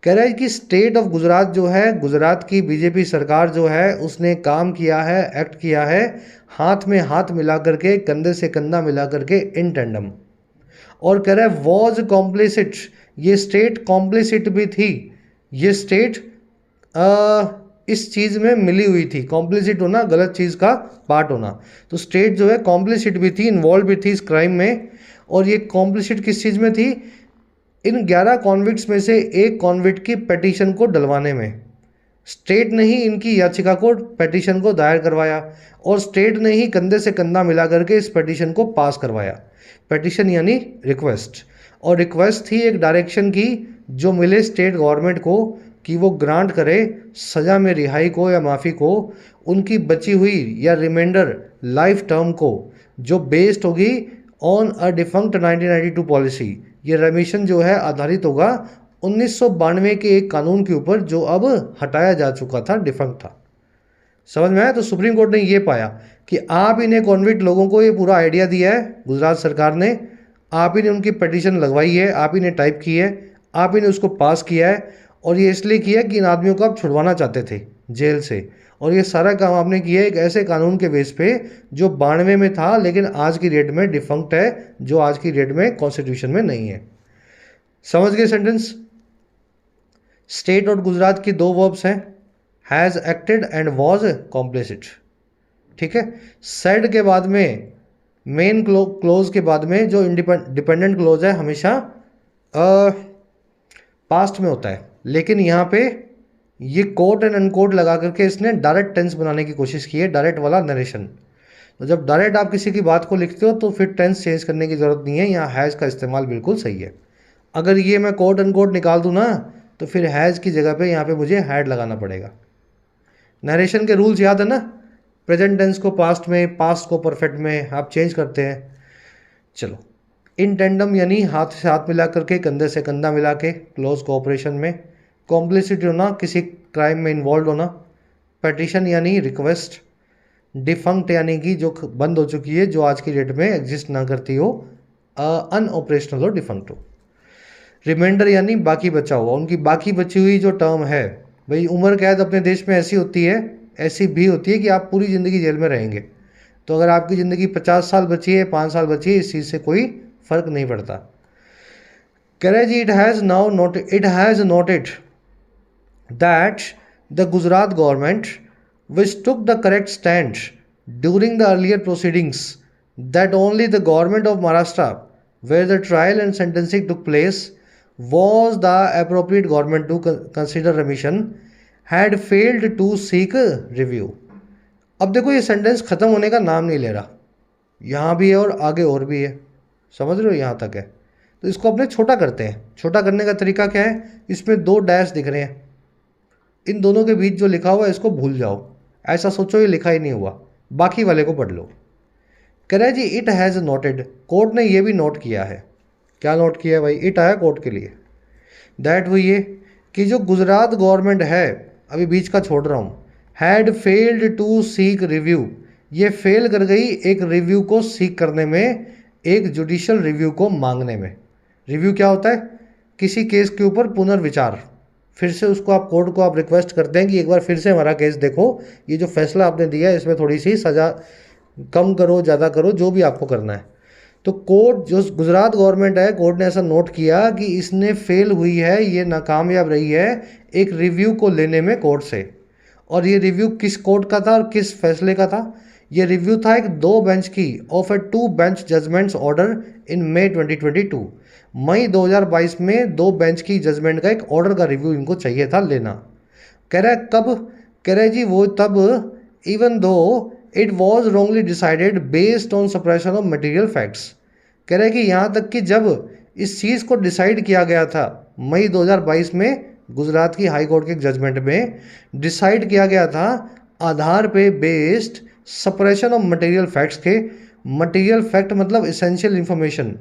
कह रहा है कि state of Gujarat जो है, गुजरात की BJP सरकार जो है, उसने काम किया है, एक्ट किया है, हाथ में हाथ मिला करके, कंधे से कंधा मिला करके, इन टेंडम। और कह रहा है वॉज कॉम्प्लिसिट, ये स्टेट कॉम्प्लिसिट भी थी, ये स्टेट इस चीज़ में मिली हुई थी। कॉम्प्लिसिट होना, गलत चीज़ का पार्ट होना, तो स्टेट जो है कॉम्प्लिसिट भी थी, इन्वॉल्व भी थी इस क्राइम में। और ये कॉम्प्लिसिट किस चीज़ में थी, इन 11 कॉन्विक्ट्स में से एक कॉन्विक्ट की पिटीशन को डलवाने में, स्टेट ने ही इनकी याचिका को, पेटिशन को दायर करवाया और स्टेट ने ही कंधे से कंधा मिला करके इस पेटिशन को पास करवाया। पेटिशन यानी रिक्वेस्ट, और रिक्वेस्ट थी एक डायरेक्शन की जो मिले स्टेट गवर्नमेंट को कि वो ग्रांट करे सज़ा में रिहाई को या माफ़ी को उनकी बची हुई या रिमाइंडर लाइफ टर्म को, जो बेस्ड होगी ऑन अ डिफंक्ट 1992 पॉलिसी। ये रेमिशन जो है आधारित होगा 1992 के एक कानून के ऊपर जो अब हटाया जा चुका था, डिफंक्ट था। समझ में आया? तो सुप्रीम कोर्ट ने ये पाया कि आप इन्हें कॉन्विक्ट लोगों को ये पूरा आइडिया दिया है गुजरात सरकार ने, आप ही ने उनकी पिटीशन लगवाई है, आप ही ने टाइप की है, आप ही ने उसको पास किया है, और ये इसलिए किया कि इन आदमियों को आप छुड़वाना चाहते थे जेल से। और ये सारा काम आपने किया एक ऐसे कानून के बेस पे जो 92 में था लेकिन आज की डेट में डिफंक्ट है, जो आज की डेट में कॉन्स्टिट्यूशन में नहीं है। समझ गए सेंटेंस? स्टेट और गुजरात की दो वर्ब्स हैं, has acted and was complicit. ठीक है। सेड के बाद में, मेन क्लोज के बाद में जो डिपेंडेंट क्लोज है हमेशा पास्ट में होता है, लेकिन यहाँ पे ये कोट एंड अनकोट लगा करके इसने डायरेक्ट टेंस बनाने की कोशिश की है, डायरेक्ट वाला नरेशन। तो जब डायरेक्ट आप किसी की बात को लिखते हो तो फिर टेंस चेंज करने की ज़रूरत नहीं है, यहाँ हैज़ का इस्तेमाल बिल्कुल सही है। अगर ये मैं कोट अनकोट निकाल दूँ ना तो फिर हैज़ की जगह पे यहाँ पे मुझे हैड लगाना पड़ेगा। नरेशन के रूल्स याद है ना? प्रेजेंट टेंस को पास्ट में, पास्ट को परफेक्ट में आप चेंज करते हैं। चलो, इन टेंडम यानी हाथ से हाथ मिला करके, कंधे से कंधा मिला के, क्लोज कोऑपरेशन में। कॉम्प्लिसिटी होना, किसी क्राइम में इन्वॉल्व होना। पेटिशन यानी रिक्वेस्ट। डिफंक्ट यानी कि जो बंद हो चुकी है, जो आज की डेट में एग्जिस्ट ना करती हो, अनऑपरेशनल हो, डिफंक्ट हो। रिमाइंडर यानी बाकी बचा हुआ, उनकी बाकी बची हुई जो टर्म है। भाई उम्र कैद अपने देश में ऐसी होती है, ऐसी भी होती है कि आप पूरी ज़िंदगी जेल में रहेंगे। तो अगर आपकी ज़िंदगी 50 साल बची है, 5 साल बची है, इस चीज़ से कोई फ़र्क नहीं पड़ता। कह रहे जी, it has noted that the Gujarat government which took the correct stand during the earlier proceedings, that only the government of Maharashtra, where the trial and sentencing took place, was the appropriate government to consider remission, had failed to seek review. अब देखो ये sentence ख़त्म होने का नाम नहीं ले रहा, यहाँ भी है और आगे और भी है। समझ रहे हो? यहाँ तक है। तो इसको अपने छोटा करते हैं। छोटा करने का तरीका क्या है? इसमें 2 डैश दिख रहे हैं, इन दोनों के बीच जो लिखा हुआ है इसको भूल जाओ, ऐसा सोचो ये लिखा ही नहीं हुआ, बाकी वाले को पढ़ लो। कह रहा है जी, इट हैज़ नोटेड, कोर्ट ने ये भी नोट किया है। क्या नोट किया है भाई? इट आया कोर्ट के लिए। दैट हुई है कि जो गुजरात गवर्नमेंट है, अभी बीच का छोड़ रहा हूँ, had failed to seek review, ये फेल कर गई एक रिव्यू को सीक करने में, एक जुडिशियल रिव्यू को मांगने में। रिव्यू क्या होता है? किसी केस के ऊपर पुनर्विचार, फिर से उसको आप कोर्ट को आप रिक्वेस्ट करते हैं कि एक बार फिर से हमारा केस देखो, ये जो फैसला आपने दिया है इसमें थोड़ी सी सज़ा कम करो, ज़्यादा करो, जो भी आपको करना है। तो कोर्ट, जो गुजरात गवर्नमेंट है, कोर्ट ने ऐसा नोट किया कि इसने फेल हुई है, ये नाकामयाब रही है एक रिव्यू को लेने में कोर्ट से। और ये रिव्यू किस कोर्ट का था और किस फैसले का था? ये रिव्यू था एक 2 बेंच की, of a 2 bench judgments order in May 2022। मई 2022 में 2 बेंच की जजमेंट का एक ऑर्डर का रिव्यू इनको चाहिए था लेना। कह रहा है कब? कह रहा है जी वो तब, even though it was wrongly decided based on suppression of material facts. कह रहा है कि यहाँ तक कि जब इस चीज़ को डिसाइड किया गया था मई 2022 में, गुजरात की हाई कोर्ट के एक जजमेंट में डिसाइड किया गया था आधार पे based suppression of material facts के। मटेरियल फैक्ट मतलब इसेंशियल इंफॉर्मेशन,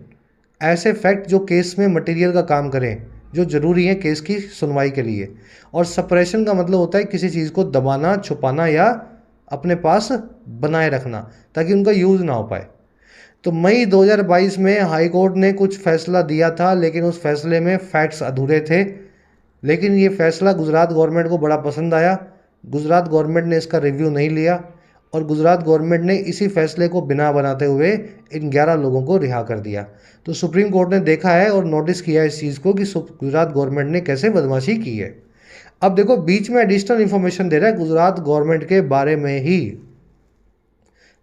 ऐसे फैक्ट जो केस में मटेरियल का काम करें, जो ज़रूरी है केस की सुनवाई के लिए। और सप्रेशन का मतलब होता है किसी चीज़ को दबाना, छुपाना या अपने पास बनाए रखना ताकि उनका यूज़ ना हो पाए। तो मई 2022 में हाई कोर्ट ने कुछ फैसला दिया था, लेकिन उस फैसले में फैक्ट्स अधूरे थे। लेकिन ये फैसला गुजरात गवर्नमेंट को बड़ा पसंद आया। गुजरात गवर्नमेंट ने इसका रिव्यू नहीं लिया और गुजरात गवर्नमेंट ने इसी फैसले को बिना बनाते हुए इन 11 लोगों को रिहा कर दिया। तो सुप्रीम कोर्ट ने देखा है और नोटिस किया है इस चीज़ को कि गुजरात गवर्नमेंट ने कैसे बदमाशी की है। अब देखो बीच में एडिशनल इन्फॉर्मेशन दे रहा है गुजरात गवर्नमेंट के बारे में ही।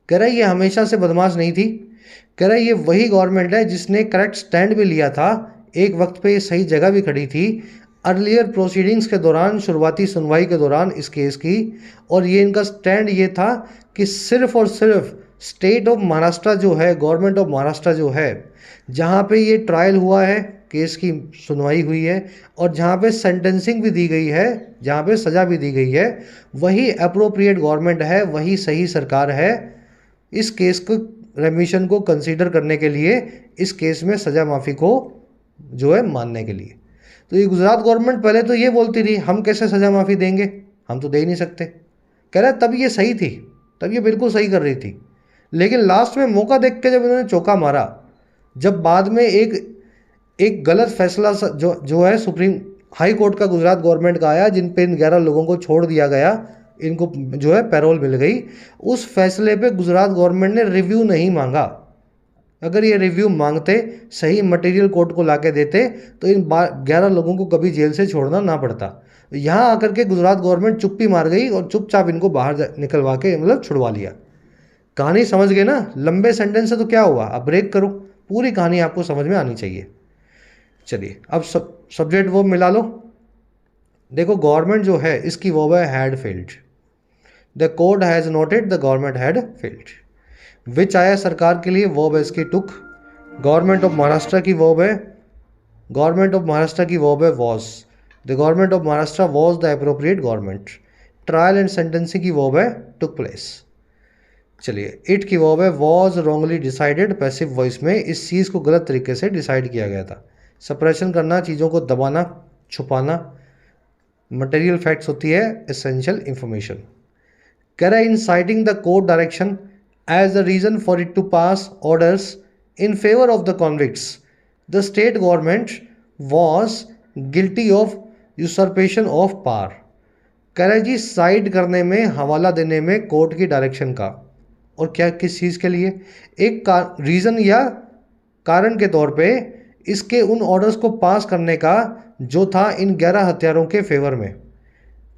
कह रहा है ये हमेशा से बदमाश नहीं थी। कह रहा है ये वही गवर्नमेंट है जिसने करेक्ट स्टैंड भी लिया था, एक वक्त पे ये सही जगह भी खड़ी थी अर्लियर प्रोसीडिंग्स के दौरान, शुरुआती सुनवाई के दौरान इस केस की, और ये इनका स्टैंड ये था कि सिर्फ और सिर्फ स्टेट ऑफ महाराष्ट्र जो है, गवर्नमेंट ऑफ महाराष्ट्र जो है, जहाँ पे ये ट्रायल हुआ है, केस की सुनवाई हुई है और जहाँ पे सेंटेंसिंग भी दी गई है, जहाँ पे सज़ा भी दी गई है, वही अप्रोप्रिएट गवर्नमेंट है, वही सही सरकार है इस केस को, रेमिशन को कंसीडर करने के लिए, इस केस में सज़ा माफ़ी को जो है मानने के लिए। तो ये गुजरात गवर्नमेंट पहले तो ये बोलती थी हम कैसे सज़ा माफ़ी देंगे, हम तो दे ही नहीं सकते। कह रहा है तब ये सही थी, तब ये बिल्कुल सही कर रही थी, लेकिन लास्ट में मौका देख के जब इन्होंने चौका मारा, जब बाद में एक गलत फैसला जो है सुप्रीम हाई कोर्ट का गुजरात गवर्नमेंट का आया, जिन पे इन 11 लोगों को छोड़ दिया गया, इनको जो है पैरोल मिल गई, उस फैसले पे गुजरात गवर्नमेंट ने रिव्यू नहीं मांगा। अगर ये रिव्यू मांगते, सही मटेरियल कोर्ट को लाके देते, तो इन 11 लोगों को कभी जेल से छोड़ना ना पड़ता। यहाँ आकर के गुजरात गवर्नमेंट चुप्पी मार गई और चुपचाप इनको बाहर निकलवा के मतलब छुड़वा लिया। कहानी समझ गए ना? लंबे सेंटेंस से तो क्या हुआ, अब ब्रेक करो, पूरी कहानी आपको समझ में आनी चाहिए। चलिए अब सब्जेक्ट वर्ब मिला लो। देखो गवर्नमेंट जो है इसकी वर्ब है had failed, the court has noted the government had failed. Which आया सरकार के लिए, वर्ब है इसकी टुक। गवर्नमेंट ऑफ महाराष्ट्र की वर्ब है, गवर्नमेंट ऑफ महाराष्ट्र की वर्ब है was, the government of Maharashtra was the appropriate government. Trial and sentencing की वर्ब है टुक प्लेस। चलिए इट की वर्ब है was wrongly decided, passive voice में इस चीज़ को गलत तरीके से डिसाइड किया गया था। सप्रेशन करना, चीज़ों को दबाना, छुपाना। मटेरियल फैक्ट्स होती है एसेंशियल इंफॉर्मेशन। कह रहा है in citing the court direction as the reason for it to pass orders in favour of the convicts, the state government was guilty of usurpation of power. कह रहा है जी side करने में, हवाला देने में कोर्ट की डायरेक्शन का, और क्या किस चीज़ के लिए, एक रीज़न या कारण के तौर पे इसके उन ऑर्डर्स को पास करने का जो था इन 11 हत्यारों के फेवर में।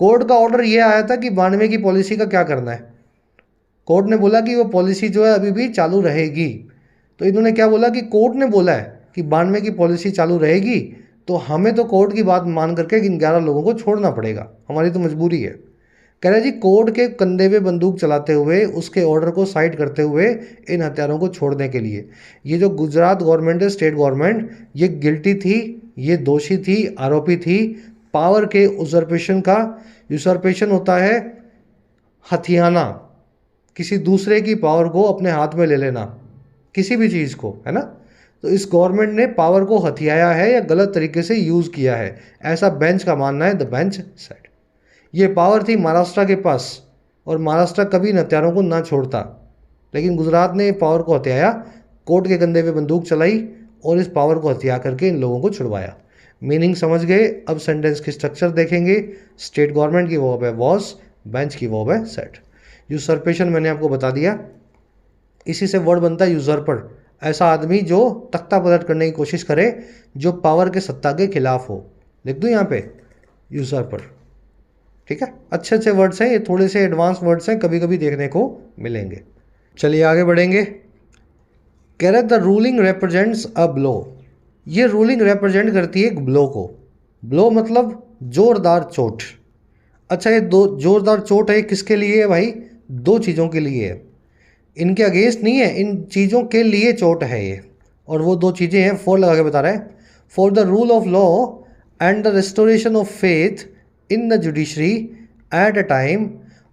कोर्ट का ऑर्डर ये आया था कि 92 की पॉलिसी का क्या करना है। कोर्ट ने बोला कि वो पॉलिसी जो है अभी भी चालू रहेगी, तो इन्होंने क्या बोला कि कोर्ट ने बोला है कि 92 की पॉलिसी चालू रहेगी, तो हमें तो कोर्ट की बात मान करके इन 11 लोगों को छोड़ना पड़ेगा, हमारी तो मजबूरी है। कह रहे जी कोर्ट के कंधे पे बंदूक चलाते हुए, उसके ऑर्डर को साइड करते हुए इन हत्यारों को छोड़ने के लिए, ये जो गुजरात गवर्नमेंट है, स्टेट गवर्नमेंट, ये गिल्टी थी, ये दोषी थी, आरोपी थी पावर के उजर्पेशन का। यूसर्पेशन होता है हथियाना, किसी दूसरे की पावर को अपने हाथ में ले लेना, किसी भी चीज़ को, है ना। तो इस गवर्नमेंट ने पावर को हथियाया है या गलत तरीके से यूज़ किया है, ऐसा बेंच का मानना है, द बेंच सेड। ये पावर थी महाराष्ट्र के पास और महाराष्ट्र कभी इन हत्यारों को ना छोड़ता, लेकिन गुजरात ने पावर को हथियाया, कोर्ट के कंधे पे बंदूक चलाई और इस पावर को हथिया करके इन लोगों को छुड़वाया। मीनिंग समझ गए? अब सेंटेंस की स्ट्रक्चर देखेंगे। स्टेट गवर्नमेंट की वर्ब है वॉज, बेंच की वर्ब है सेट। यूसर्पेशन मैंने आपको बता दिया, इसी से वर्ड बनता है यूजर्पर, ऐसा आदमी जो तख्ता पलट करने की कोशिश करे, जो पावर के सत्ता के खिलाफ हो। लिख दूँ यहाँ पे यूजर्पर, ठीक है। अच्छे अच्छे वर्ड्स हैं ये, थोड़े से एडवांस वर्ड्स हैं, कभी कभी देखने को मिलेंगे। चलिए आगे बढ़ेंगे। कह रहे the ruling represents a blow, ये रूलिंग रिप्रेजेंट करती है एक ब्लो को। ब्लो मतलब जोरदार चोट। अच्छा ये दो जोरदार चोट है, किसके लिए है भाई? दो चीज़ों के लिए है, इनके अगेंस्ट नहीं है, इन चीज़ों के लिए चोट है ये, और वो दो चीज़ें हैं, फॉर लगा के बता रहा है। For the rule of law and the restoration of faith in the judiciary at a time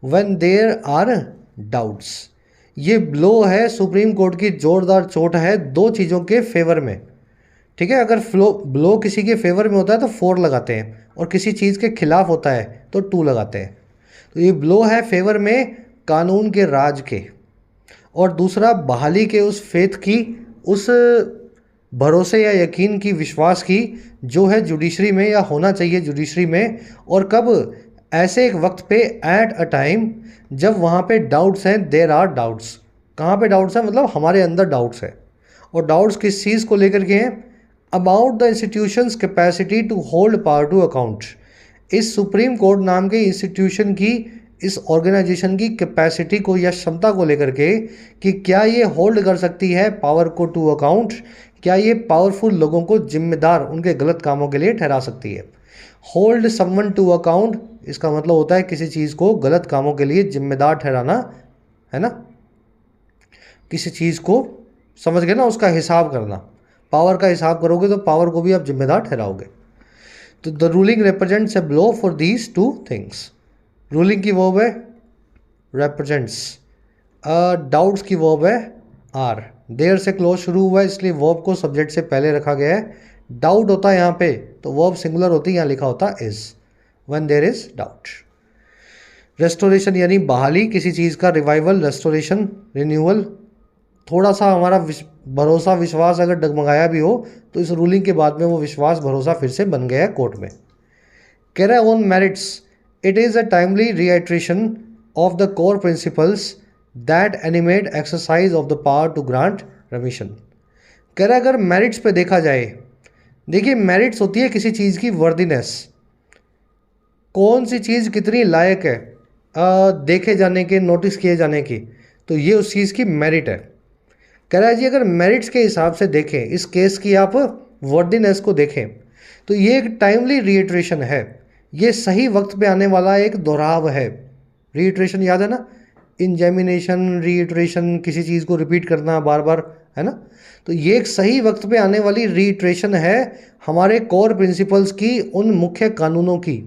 when there are doubts। ये ब्लो है सुप्रीम कोर्ट की, जोरदार चोट है दो चीज़ों के फेवर में, ठीक है। अगर ब्लो किसी के फेवर में होता है तो 4 लगाते हैं, और किसी चीज़ के खिलाफ होता है तो 2 लगाते हैं। तो ये ब्लो है फेवर में कानून के राज के, और दूसरा बहाली के उस फेथ की, उस भरोसे या यकीन की, विश्वास की, जो है जुडिशरी में या होना चाहिए जुडिशरी में। और कब? ऐसे एक वक्त पे, एट अ टाइम, जब वहाँ पे डाउट्स हैं, देयर आर डाउट्स। कहाँ पे डाउट्स हैं? मतलब हमारे अंदर डाउट्स हैं। और डाउट्स किस चीज़ को लेकर के हैं? About the institution's capacity to hold power to account. इस सुप्रीम कोर्ट नाम के इंस्टीट्यूशन की, इस ऑर्गेनाइजेशन की कैपेसिटी को या क्षमता को लेकर के, कि क्या ये होल्ड कर सकती है पावर को टू अकाउंट, क्या ये पावरफुल लोगों को जिम्मेदार उनके गलत कामों के लिए ठहरा सकती है। होल्ड समवन टू अकाउंट, इसका मतलब होता है किसी चीज़ को गलत कामों के लिए जिम्मेदार ठहराना, है ना। किसी चीज़ को समझ गए ना, उसका हिसाब करना। पावर का हिसाब करोगे तो पावर को भी आप जिम्मेदार ठहराओगे। तो the ruling represents a blow for these two things. Ruling की वर्ब है रिप्रेजेंट्स, डाउट्स की वर्ब है आर। देयर से क्लोज शुरू हुआ है इसलिए वर्ब को सब्जेक्ट से पहले रखा गया है। डाउट होता है यहाँ पे तो वर्ब सिंगुलर होती है, यहाँ लिखा होता है is, when there is doubt. Restoration यानी बहाली, किसी चीज़ का रिवाइवल, रेस्टोरेशन, रिन्यूअल। थोड़ा सा हमारा भरोसा विश्वास अगर डगमगाया भी हो तो इस रूलिंग के बाद में वो विश्वास भरोसा फिर से बन गया है कोर्ट में। Carry on merits, it is a timely reiteration of the core principles that animate exercise of the power to grant remission. कह रहा अगर मेरिट्स पे देखा जाए, देखिए मेरिट्स होती है किसी चीज़ की वर्दीनेस, कौन सी चीज़ कितनी लायक है देखे जाने के, नोटिस किए जाने की, तो ये उस चीज़ की मेरिट है। कह रहा है जी अगर मेरिट्स के हिसाब से देखें, इस केस की आप वर्दीनेस को देखें तो ये एक टाइमली रीइटरेशन है, ये सही वक्त पे आने वाला एक दोहराव है। रीइटरेशन याद है ना, इंजेमिनेशन, रीइटरेशन, किसी चीज़ को रिपीट करना बार बार, है ना। तो ये एक सही वक्त पे आने वाली रीइटरेशन है हमारे कोर प्रिंसिपल्स की, उन मुख्य कानूनों की।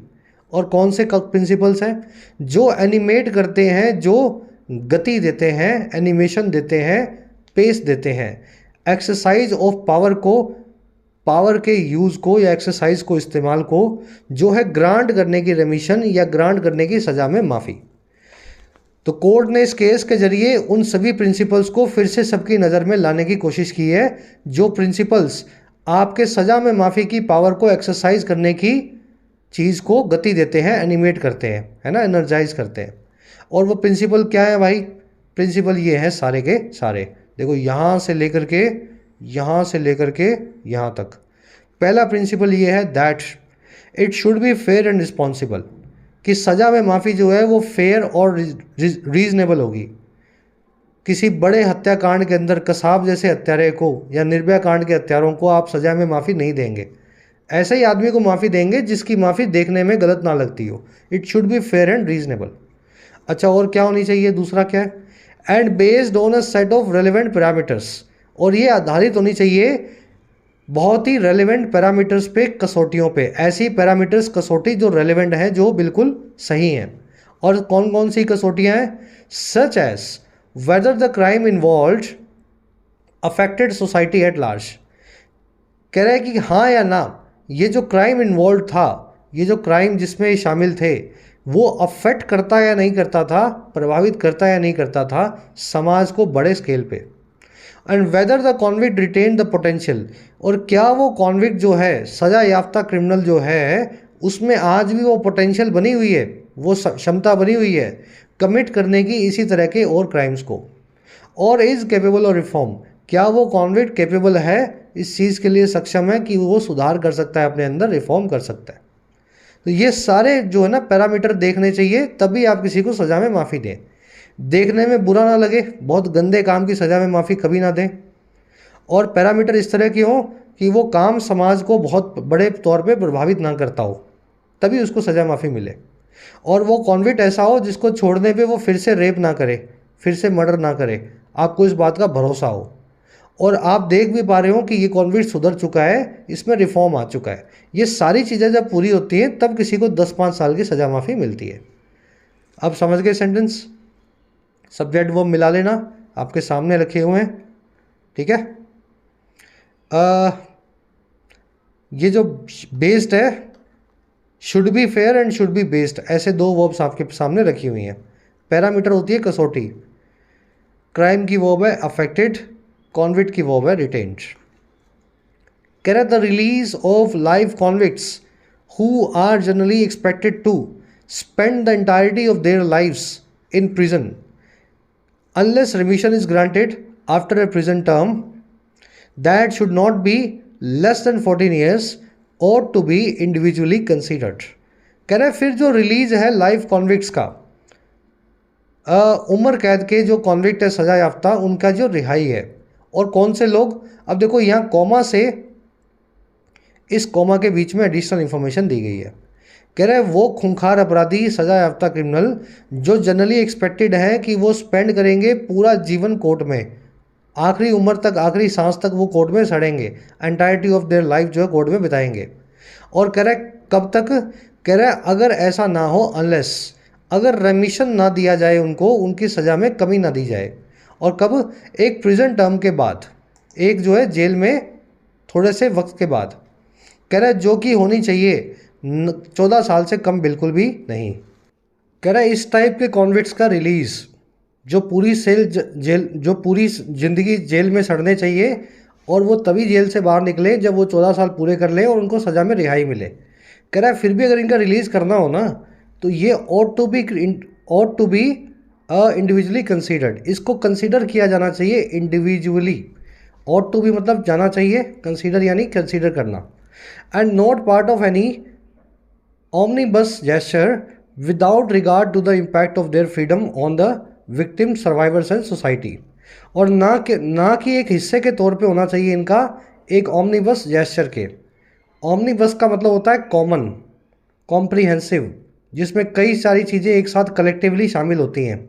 और कौन से प्रिंसिपल्स हैं? जो एनिमेट करते हैं, जो गति देते हैं, एनिमेशन देते हैं, पेस देते हैं, एक्सरसाइज ऑफ पावर को, पावर के यूज़ को या एक्सरसाइज को, इस्तेमाल को, जो है ग्रांट करने की रेमिशन या ग्रांट करने की सज़ा में माफ़ी। तो कोर्ट ने इस केस के जरिए उन सभी प्रिंसिपल्स को फिर से सबकी नज़र में लाने की कोशिश की है, जो प्रिंसिपल्स आपके सज़ा में माफ़ी की पावर को एक्सरसाइज करने की चीज़ को गति देते हैं, एनिमेट करते हैं, है ना, एनर्जाइज करते हैं। और वो प्रिंसिपल क्या है भाई? प्रिंसिपल ये हैं सारे के सारे, देखो यहाँ से लेकर के यहाँ से लेकर के यहाँ तक। पहला प्रिंसिपल ये है that it should be fair and responsible, कि सज़ा में माफ़ी जो है वो फेयर और रीजनेबल होगी। किसी बड़े हत्याकांड के अंदर कसाब जैसे हत्यारे को या निर्भया कांड के हत्यारों को आप सज़ा में माफ़ी नहीं देंगे, ऐसे ही आदमी को माफ़ी देंगे जिसकी माफ़ी देखने में गलत ना लगती हो। It should be fair and reasonable. अच्छा, और क्या होनी चाहिए? दूसरा क्या है? And based on a set of relevant parameters, और ये आधारित होनी चाहिए बहुत ही रेलिवेंट पैरामीटर्स पे, कसौटियों पे, ऐसी पैरामीटर्स कसौटी जो रेलिवेंट हैं, जो बिल्कुल सही हैं। और कौन कौन सी कसौटियाँ हैं? Such as whether the crime involved affected society at large. कह रहा है कि हाँ या ना, ये जो क्राइम इन्वॉल्व था, ये जो क्राइम जिसमें शामिल थे, वो अफेक्ट करता या नहीं करता था, प्रभावित करता या नहीं करता था समाज को बड़े स्केल पे। And whether the convict retain the potential, और क्या वो कॉन्विक्ट जो है, सज़ा याफ्ता क्रिमिनल जो है, उसमें आज भी वो पोटेंशियल बनी हुई है, वो क्षमता बनी हुई है कमिट करने की इसी तरह के और क्राइम्स को। और इज़ कैपेबल ऑफ रिफॉर्म, क्या वो कॉन्विक्ट कैपेबल है, इस चीज़ के लिए सक्षम है कि वो सुधार कर सकता है, अपने अंदर रिफॉर्म कर सकता है। तो ये सारे जो है ना पैरामीटर देखने चाहिए, तभी आप किसी को सज़ा में माफ़ी दें। देखने में बुरा ना लगे, बहुत गंदे काम की सज़ा में माफ़ी कभी ना दें। और पैरामीटर इस तरह की हो कि वो काम समाज को बहुत बड़े तौर पे प्रभावित ना करता हो, तभी उसको सज़ा माफ़ी मिले। और वो कॉन्विक्ट ऐसा हो जिसको छोड़ने पे वो फिर से रेप ना करे, फिर से मर्डर ना करे, आपको इस बात का भरोसा हो। और आप देख भी पा रहे हो कि ये कॉन्विक्ट सुधर चुका है, इसमें रिफॉर्म आ चुका है। ये सारी चीज़ें जब पूरी होती हैं तब किसी को 10-5 साल की सज़ा माफ़ी मिलती है। अब समझ गए सेंटेंस? सब्जेक्ट वर्ब मिला लेना, आपके सामने रखे हुए हैं, ठीक है। ये जो बेस्ड है, should be fair and should be based, ऐसे दो वर्ब्स आपके सामने रखी हुई हैं। पैरामीटर होती है कसौटी, क्राइम की वर्ब है अफेक्टेड, कॉन्विक्ट की वर्ब है रिटेन्ड। कह रहा the release of life convicts who are generally expected to spend the entirety of their lives in prison unless remission is granted after a prison term that should not be less than 14 years ought to be individually considered। कह रहे फिर जो release है life convicts का, उम्र कैद के जो कॉन्विक्ट है सजा याफ्ता, उनका जो रिहाई है। और कौन से लोग? अब देखो यहाँ कॉमा से इस कॉमा के बीच में एडिशनल इन्फॉर्मेशन दी गई है। कह रहा है वो खूंखार अपराधी, सजा याफ्ता क्रिमिनल जो जनरली एक्सपेक्टेड है कि वो स्पेंड करेंगे पूरा जीवन कोर्ट में, आखिरी उम्र तक, आखिरी सांस तक वो कोर्ट में सड़ेंगे, एंटायरिटी ऑफ देयर लाइफ जो है कोर्ट में बिताएंगे। और कह रहा है कब तक, कह रहा है अगर ऐसा ना हो, अनलेस, अगर रेमिशन ना दिया जाए उनको, उनकी सज़ा में कमी ना दी जाए। और कब, एक प्रिजन टर्म के बाद, एक जो है जेल में थोड़े से वक्त के बाद। कह रहा है जो कि होनी चाहिए 14 साल से कम बिल्कुल भी नहीं। कह रहा है इस टाइप के कॉन्विक्ट्स का रिलीज़, जो पूरी जेल, जो पूरी ज़िंदगी जेल में सड़ने चाहिए, और वो तभी जेल से बाहर निकले जब वो 14 साल पूरे कर लें और उनको सज़ा में रिहाई मिले। कह रहा है फिर भी अगर इनका रिलीज़ करना हो ना, तो ये ought to be individually considered, इसको कंसीडर किया जाना चाहिए इंडिविजुअली। ought to be मतलब जाना चाहिए, कंसीडर यानी कंसीडर करना। And not part of any omnibus gesture without regard to the impact of their freedom on the victims, survivors and society। और ना कि एक हिस्से के तौर पे होना चाहिए इनका, एक ऑमनिबस जेस्चर के। ऑमनिबस का मतलब होता है कॉमन, कॉम्प्रिहेंसिव, जिसमें कई सारी चीज़ें एक साथ कलेक्टिवली शामिल होती हैं।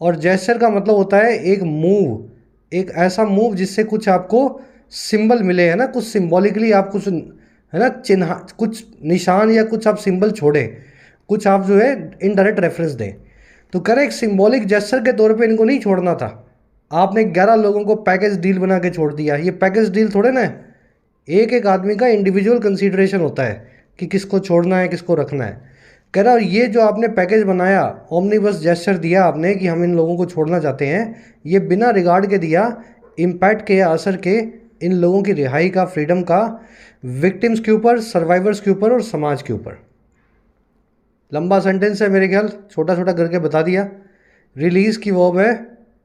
और जेस्चर का मतलब होता है एक मूव, एक ऐसा मूव जिससे कुछ आपको सिंबल मिले, है ना, कुछ सिंबॉलिकली आप कुछ, है ना, चिन्ह, कुछ निशान या कुछ आप सिंबल छोड़ें, कुछ आप जो है इनडायरेक्ट रेफरेंस दें। तो कह रहे एक सिंबॉलिक जेस्चर के तौर पे इनको नहीं छोड़ना था। आपने 11 लोगों को पैकेज डील बना के छोड़ दिया, ये पैकेज डील थोड़े ना है। एक एक आदमी का इंडिविजुअल कंसीडरेशन होता है कि किसको छोड़ना है, किसको रखना है। कह रहा ये जो आपने पैकेज बनाया, ओमनीबस जेस्चर दिया आपने कि हम इन लोगों को छोड़ना चाहते हैं, ये बिना रिगार्ड के दिया इम्पैक्ट के, असर के, इन लोगों की रिहाई का, फ्रीडम का, विक्टिम्स के ऊपर, सर्वाइवर्स के ऊपर और समाज के ऊपर। लंबा सेंटेंस है मेरे ख्याल, छोटा छोटा करके बता दिया। रिलीज़ की वर्ब है,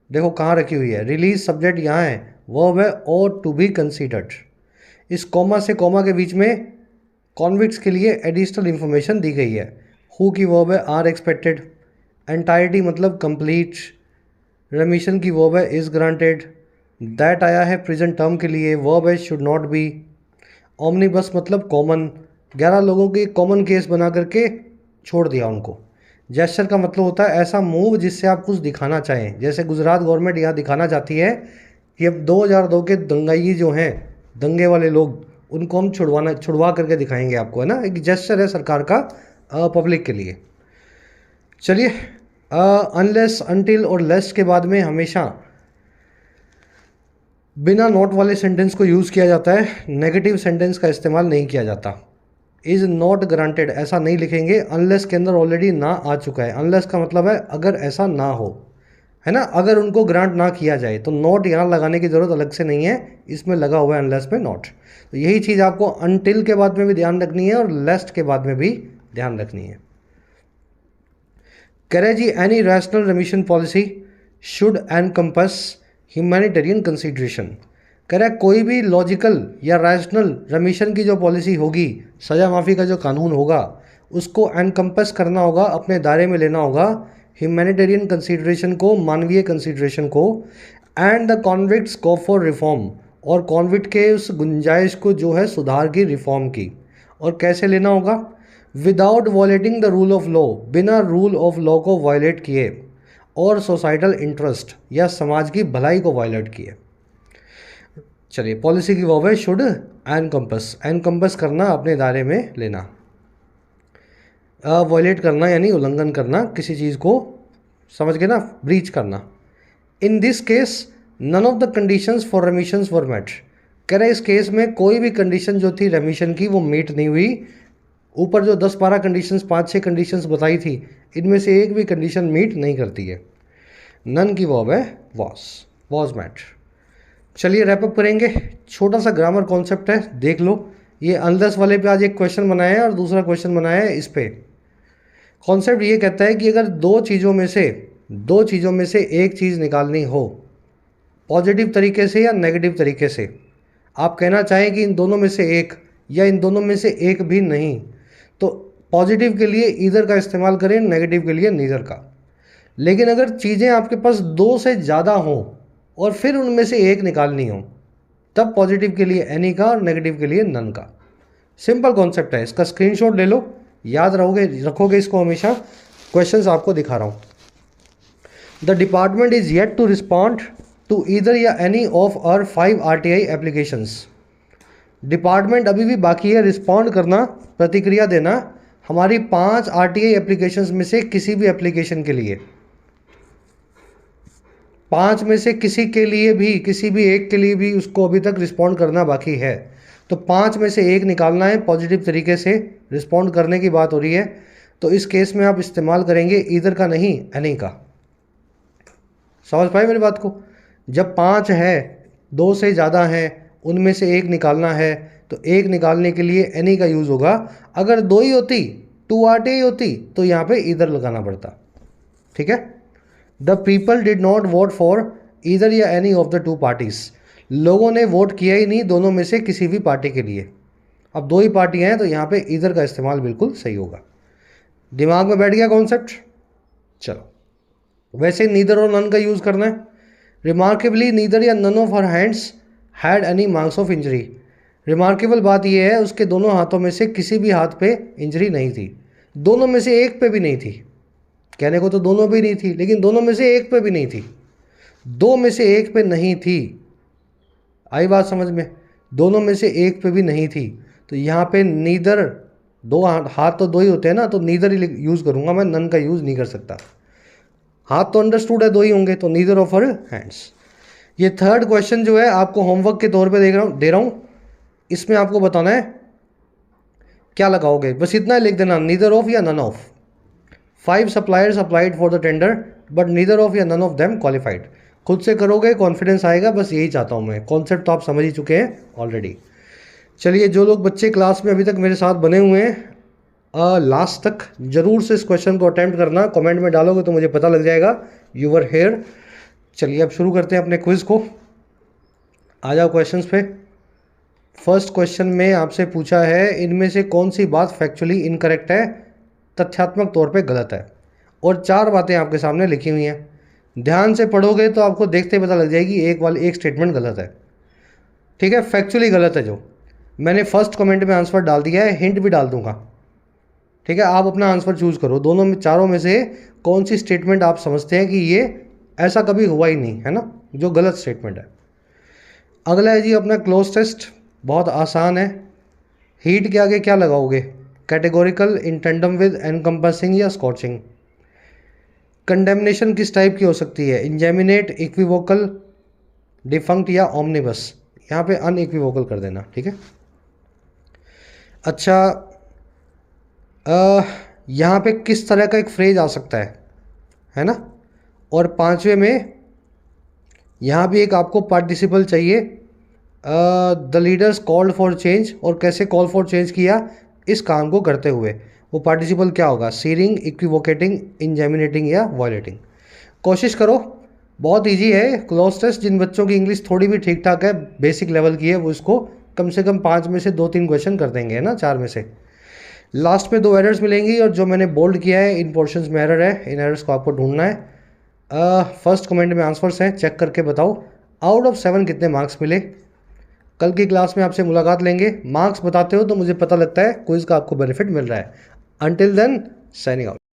देखो कहाँ रखी हुई है, रिलीज सब्जेक्ट यहाँ है, वर्ब है ought to be considered। इस कॉमा से कॉमा के बीच में कॉन्विक्ट्स के लिए एडिशनल इन्फॉर्मेशन दी गई है। हु की वर्ब है आर एक्सपेक्टेड, एंटायरिटी मतलब कंप्लीट, रेमिशन की वर्ब है इज़ ग्रांटेड, दैट आया है प्रेजेंट टर्म के लिए, वर्ब है शुड नॉट बी, ओमनीबस मतलब कॉमन, 11 लोगों के कॉमन केस बना करके छोड़ दिया उनको। जेस्चर का मतलब होता है ऐसा मूव जिससे आप कुछ दिखाना चाहें, जैसे गुजरात गवर्नमेंट यहाँ दिखाना चाहती है कि अब 2002 के दंगाई जो हैं, दंगे वाले लोग, उनको हम छुड़वा करके दिखाएंगे आपको, है ना। एक जेस्चर है सरकार का पब्लिक के लिए। चलिए, अनलेस, अनटिल और लेस्ट के बाद में हमेशा बिना नॉट वाले सेंटेंस को यूज़ किया जाता है, नेगेटिव सेंटेंस का इस्तेमाल नहीं किया जाता। इज़ नॉट ग्रांटेड ऐसा नहीं लिखेंगे, अनलेस के अंदर ऑलरेडी ना आ चुका है। अनलेस का मतलब है अगर ऐसा ना हो, है ना, अगर उनको ग्रांट ना किया जाए, तो नॉट यहाँ लगाने की ज़रूरत अलग से नहीं है, इसमें लगा हुआ है अनलेस में नॉट। तो यही चीज़ आपको अनटिल के बाद में भी ध्यान रखनी है और लेस्ट के बाद में भी ध्यान रखनी है। कह रहे जी any rational remission policy should encompass humanitarian consideration. कह रहा है कोई भी लॉजिकल या रैशनल रेमिशन की जो पॉलिसी होगी, सज़ा माफ़ी का जो कानून होगा, उसको एनकम्पस करना होगा, अपने दायरे में लेना होगा ह्यूमैनिटेरियन कंसिडरेशन को, मानवीय कंसिडरेशन को, and the convicts go for reform, और कॉन्विक्ट के उस गुंजाइश को जो है सुधार की, रिफॉर्म की। और कैसे लेना होगा, without violating the rule of law, बिना रूल ऑफ लॉ को वायलेट किए, और सोसाइटल इंटरेस्ट या समाज की भलाई को वायलेट किए। चलिए, पॉलिसी की वर्ब है शुड एनकम्पस, एनकम्पस करना, अपने दायरे में लेना, वायलेट करना यानी उल्लंघन करना, किसी चीज़ को, समझ गए ना, ब्रीच करना। In this case none of the conditions for remissions were met. कह रहे इस केस में कोई भी कंडीशन जो थी रेमिशन की वो मीट नहीं हुई। ऊपर जो 10-12 कंडीशंस, 5-6 कंडीशंस बताई थी, इनमें से एक भी कंडीशन मीट नहीं करती है। नन की वर्ब है वॉज मेट। चलिए रैप अप करेंगे। छोटा सा ग्रामर कॉन्सेप्ट है, देख लो। ये अनलेस वाले पे आज एक क्वेश्चन बनाया है और दूसरा क्वेश्चन बनाया है इस पे। कॉन्सेप्ट ये कहता है कि अगर दो चीज़ों में से एक चीज़ निकालनी हो, पॉजिटिव तरीके से या नेगेटिव तरीके से, आप कहना चाहें कि इन दोनों में से एक या इन दोनों में से एक भी नहीं, तो पॉजिटिव के लिए ईदर का इस्तेमाल करें, नेगेटिव के लिए नीदर का। लेकिन अगर चीज़ें आपके पास दो से ज़्यादा हों और फिर उनमें से एक निकालनी हो, तब पॉजिटिव के लिए एनी का और नेगेटिव के लिए नन का। सिंपल कॉन्सेप्ट है, इसका स्क्रीनशॉट ले लो, याद रखोगे इसको हमेशा। क्वेश्चंस आपको दिखा रहा हूँ। The department is yet to respond to either या any of our 5 RTI applications. Department अभी भी बाकी है रिस्पॉन्ड करना, प्रतिक्रिया देना हमारी 5 RTI एप्लीकेशंस में से किसी भी एप्लीकेशन के लिए। 5 में से किसी के लिए भी, किसी भी एक के लिए भी उसको अभी तक रिस्पॉन्ड करना बाकी है। तो 5 में से एक निकालना है, पॉजिटिव तरीके से रिस्पॉन्ड करने की बात हो रही है। तो इस केस में आप इस्तेमाल करेंगे ईदर का, नहीं एनी का। समझ पाए मेरी बात को? जब 5 है, 2 से ज़्यादा हैं, उनमें से एक निकालना है, तो एक निकालने के लिए एनी का यूज़ होगा। अगर 2 ही होती, 2 RTI होती, तो यहाँ पे ईदर लगाना पड़ता। ठीक है। The people did not vote for either या एनी ऑफ द 2 पार्टीज। लोगों ने वोट किया ही नहीं दोनों में से किसी भी पार्टी के लिए। अब 2 ही पार्टियाँ हैं, तो यहाँ पे ईदर का इस्तेमाल बिल्कुल सही होगा। दिमाग में बैठ गया कॉन्सेप्ट? चलो, वैसे नीदर और नन का यूज़ करना है। रिमार्केबली नीदर या none of her hands had any marks of injury. Remarkable बात यह है उसके दोनों हाथों में से किसी भी हाथ पे इंजरी नहीं थी। दोनों में से एक पे भी नहीं थी। कहने को तो दोनों पे नहीं थी, लेकिन दोनों में से एक पे भी नहीं थी। 2 में से एक पे नहीं थी। आई बात समझ में? दोनों में से एक पे भी नहीं थी, तो यहाँ पे नीदर, 2 हाथ तो 2 ही होते हैं ना, तो नीदर ही यूज़ करूँगा मैं, नन का यूज़ नहीं कर सकता। हाथ तो अंडरस्टूड है 2 ही होंगे, तो नीदर ऑफ हर हैंड्स। ये थर्ड क्वेश्चन जो है आपको होमवर्क के तौर पे दे रहा हूँ। इसमें आपको बताना है क्या लगाओगे, बस इतना लिख देना, नीदर ऑफ या none of. 5 suppliers applied for the tender but neither of या नन ऑफ देम क्वालिफाइड। खुद से करोगे, कॉन्फिडेंस आएगा, बस यही चाहता हूँ मैं। कॉन्सेप्ट तो आप समझ ही चुके हैं ऑलरेडी। चलिए, जो लोग बच्चे क्लास में अभी तक मेरे साथ बने हुए हैं, लास्ट तक जरूर से इस क्वेश्चन को अटेम्प्ट करना। कमेंट में डालोगे तो मुझे पता लग जाएगा यू वर हेयर। चलिए अब शुरू करते हैं अपने क्विज़ को। आ जाओ क्वेश्चंस पे। फर्स्ट क्वेश्चन में आपसे पूछा है इनमें से कौन सी बात फैक्चुअली इनकरेक्ट है, तथ्यात्मक तौर पे गलत है। और 4 बातें आपके सामने लिखी हुई हैं। ध्यान से पढ़ोगे तो आपको देखते ही पता लग जाएगी एक स्टेटमेंट गलत है। ठीक है, फैक्चुअली गलत है। जो मैंने फर्स्ट कमेंट में आंसर डाल दिया है, हिंट भी डाल दूंगा। ठीक है, आप अपना आंसर चूज करो। दोनों में, चारों में से कौन सी स्टेटमेंट आप समझते हैं कि ये ऐसा कभी हुआ ही नहीं है ना, जो गलत स्टेटमेंट है। अगला है जी अपना क्लोज टेस्ट, बहुत आसान है। हीट के आगे क्या लगाओगे? Categorical, in tandem with, encompassing या स्कॉचिंग। कंडेमनेशन किस टाइप की हो सकती है? इंजेमिनेट, इक्विवोकल, डिफंक्ट या ओमनिबस। यहाँ पे अनइक्विवोकल कर देना। ठीक है। अच्छा, यहाँ पे किस तरह का एक फ्रेज आ सकता है ना। और 5वें में यहाँ भी एक आपको पार्टिसिपल चाहिए। The leaders called for change, और कैसे कॉल फॉर चेंज किया इस काम को करते हुए, वो पार्टिसिपल क्या होगा? सीरिंग, इक्विवोकेटिंग, इंजेमिनेटिंग या वॉयलेटिंग। कोशिश करो, बहुत इजी है क्लोज टेस्ट। जिन बच्चों की इंग्लिश थोड़ी भी ठीक ठाक है, बेसिक लेवल की है, वो इसको कम से कम 5 में से 2-3 क्वेश्चन कर देंगे, है ना, 4 में से। लास्ट में 2 एरर्स मिलेंगी, और जो मैंने बोल्ड किया है इन पोर्शंस में एरर है। इन एरर्स को आपको ढूंढना है। फर्स्ट कमेंट में आंसर्स हैं, चेक करके बताओ आउट ऑफ 7 कितने मार्क्स मिले। कल की क्लास में आपसे मुलाकात लेंगे। मार्क्स बताते हो तो मुझे पता लगता है क्विज़ का आपको बेनिफिट मिल रहा है। Until then, signing out.